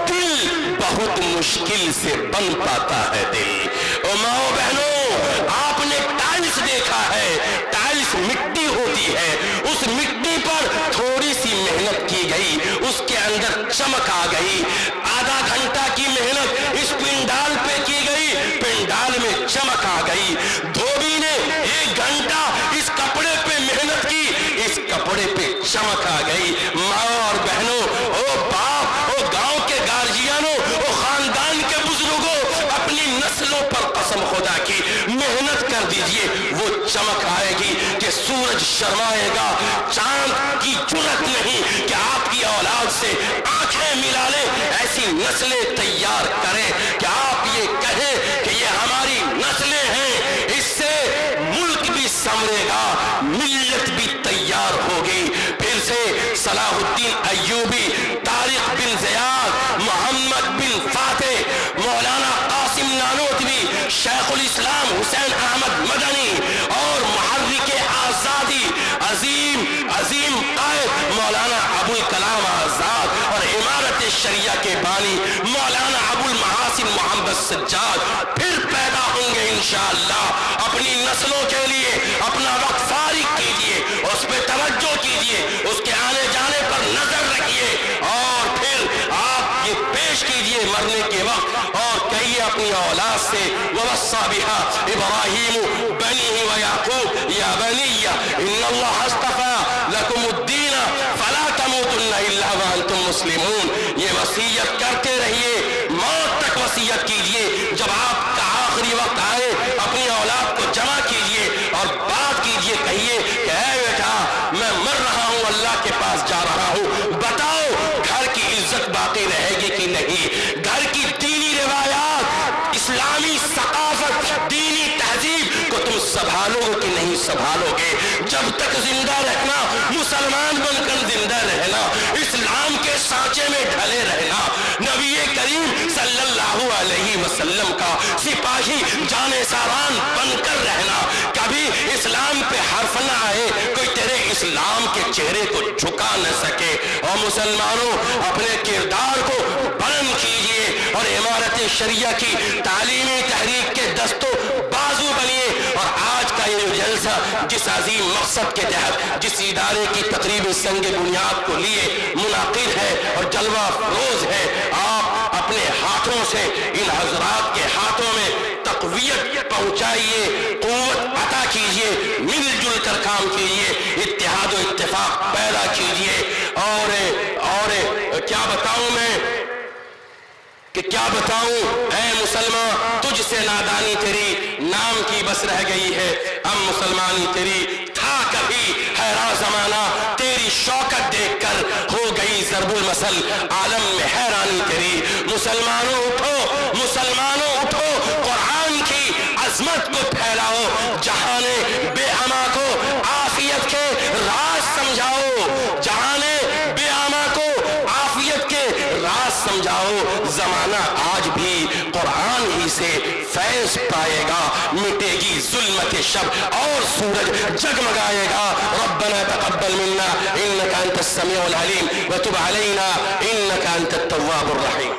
دل بہت مشکل سے بن پاتا ہے دل۔ او ماؤں بہنوں، آپ نے ٹائلس دیکھا ہے، ٹائلس مٹی ہوتی ہے، اس مٹی پر تھوڑی سی محنت کی گئی، اس کے اندر چمک آ گئی، آدھا گھنٹہ کی محنت اس پنڈال پہ کی گئی، پنڈال میں چمک آ گئی، دھوبی نے 1 گھنٹہ اس کپڑے پہ محنت کی، اس کپڑے پہ چمک آ گئی۔ ماں اور بہنوں، او باپ، او گاؤں کے گارجیانوں، او خاندان کے بزرگوں، اپنی نسلوں پر قسم خدا کی محنت کر دیجئے، وہ چمک آئے گی کہ سورج شرمائے گا، چاند کی جرأت نہیں کہ آپ کی اولاد سے آنکھیں ملا لے، ایسی نسلیں تیار کریں کہ آپ یہ کہیں کہ یہ ہماری نسلیں ہیں، اس سے ملک بھی سنورے گا، ملت بھی تیار ہوگی۔ پھر سے صلاح الدین ایوبی، طارق بن زیاد، محمد بن فاتح، مولانا قاسم نانوتوی، شیخ الاسلام حسین احمد مدنی اور محرک آزادی عظیم قائد مولانا ابو الکلام آزاد اور امارت شریعہ کے بانی مولانا ابو المحاسن محمد سجاد پھر پیدا ہوں گے انشاءاللہ۔ اپنی نسلوں کے لیے اپنا وقت فارغ کیجئے، اس پہ توجہ کیجئے، اس کے آنے جانے پر نظر رکھیے، اور پھر آپ یہ پیش کیجئے مرنے کے وقت اور کہیے اپنی اولاد سے وَوَصَّى بِهَا إِبْرَاهِيمُ بَنِيهِ وَيَعْقُوبُ يَا بَنِيَّ إِنَّ اللَّهَ اصْطَفَىٰ لَكُمُ الدِّينَ فَلَا تَمُوتُنَّ إِلَّا وَأَنْتُمْ مُسْلِمُونَ۔ یہ وصیت کرتے رہیے، موت تک وصیت کیجئے، جب آپ کا آخری وقت آئے اپنی اولاد کو جمع کیجئے اور بات کیجئے، کہیے کہ اے بیٹا میں مر رہا ہوں، اللہ کے پاس جا رہا ہوں، بتاؤ گھر کی عزت باقی رہے گی کہ نہیں، گھر کی دینی روایات، اسلامی ثقافت، دینی تہذیب کو تم سنبھالو گے کہ نہیں سنبھالو گے؟ جب تک زندہ رہنا، مسلمان بن کر زندہ رہنا، اسلام کے سانچے میں ڈھلے رہنا، نبی کریم صلی اللہ علیہ وسلم کا سپاہی جانے ساران بن کر رہنا، کبھی اسلام پہ حرف نہ آئے، کوئی تیرے اسلام کے چہرے کو جھکا نہ سکے۔ اور مسلمانوں اپنے کردار کو بلند کیجئے اور امارت شریعہ کی تعلیمی تحریک کے دستوں بازو بنیے، اور آج کا یہ جلسہ جس عظیم مقصد کے تحت جس ادارے کی تقریب سنگ بنیاد کو لیے منعقد ہے اور جلوہ افروز ہے، آپ اپنے ہاتھوں سے ان حضرات کے ہاتھوں میں تقویت پہنچائیے، قوت عطا کیجئے، مل جل کر کام کیجئے، اتحاد و اتفاق پیدا کیجئے۔ اور کیا بتاؤں میں کہ کیا بتاؤں اے مسلمان، تجھ سے نادانی تیری نام کی بس رہ گئی ہے، اب مسلمانی تیری تھا کبھی حیران زمانہ، تیری شوکت دیکھ کر ہو گئی ضرب المثل، عالم میں حیرانی تیری۔ مسلمانوں اٹھو، مسلمانوں اٹھو، قرآن کی عظمت کو پھیلاؤ، جہان بے اما کو عافیت کے راز سمجھاؤ، جہان بے اما کو عافیت کے راز سمجھاؤ۔ زمانہ آج بھی قرآن ہی سے فیض پائے گا، مٹے گی ظلمت شب اور سورج جگمگائے گا۔ ربنا تقبل منا انك انت السميع العليم وتب علينا انك انت التواب الرحيم۔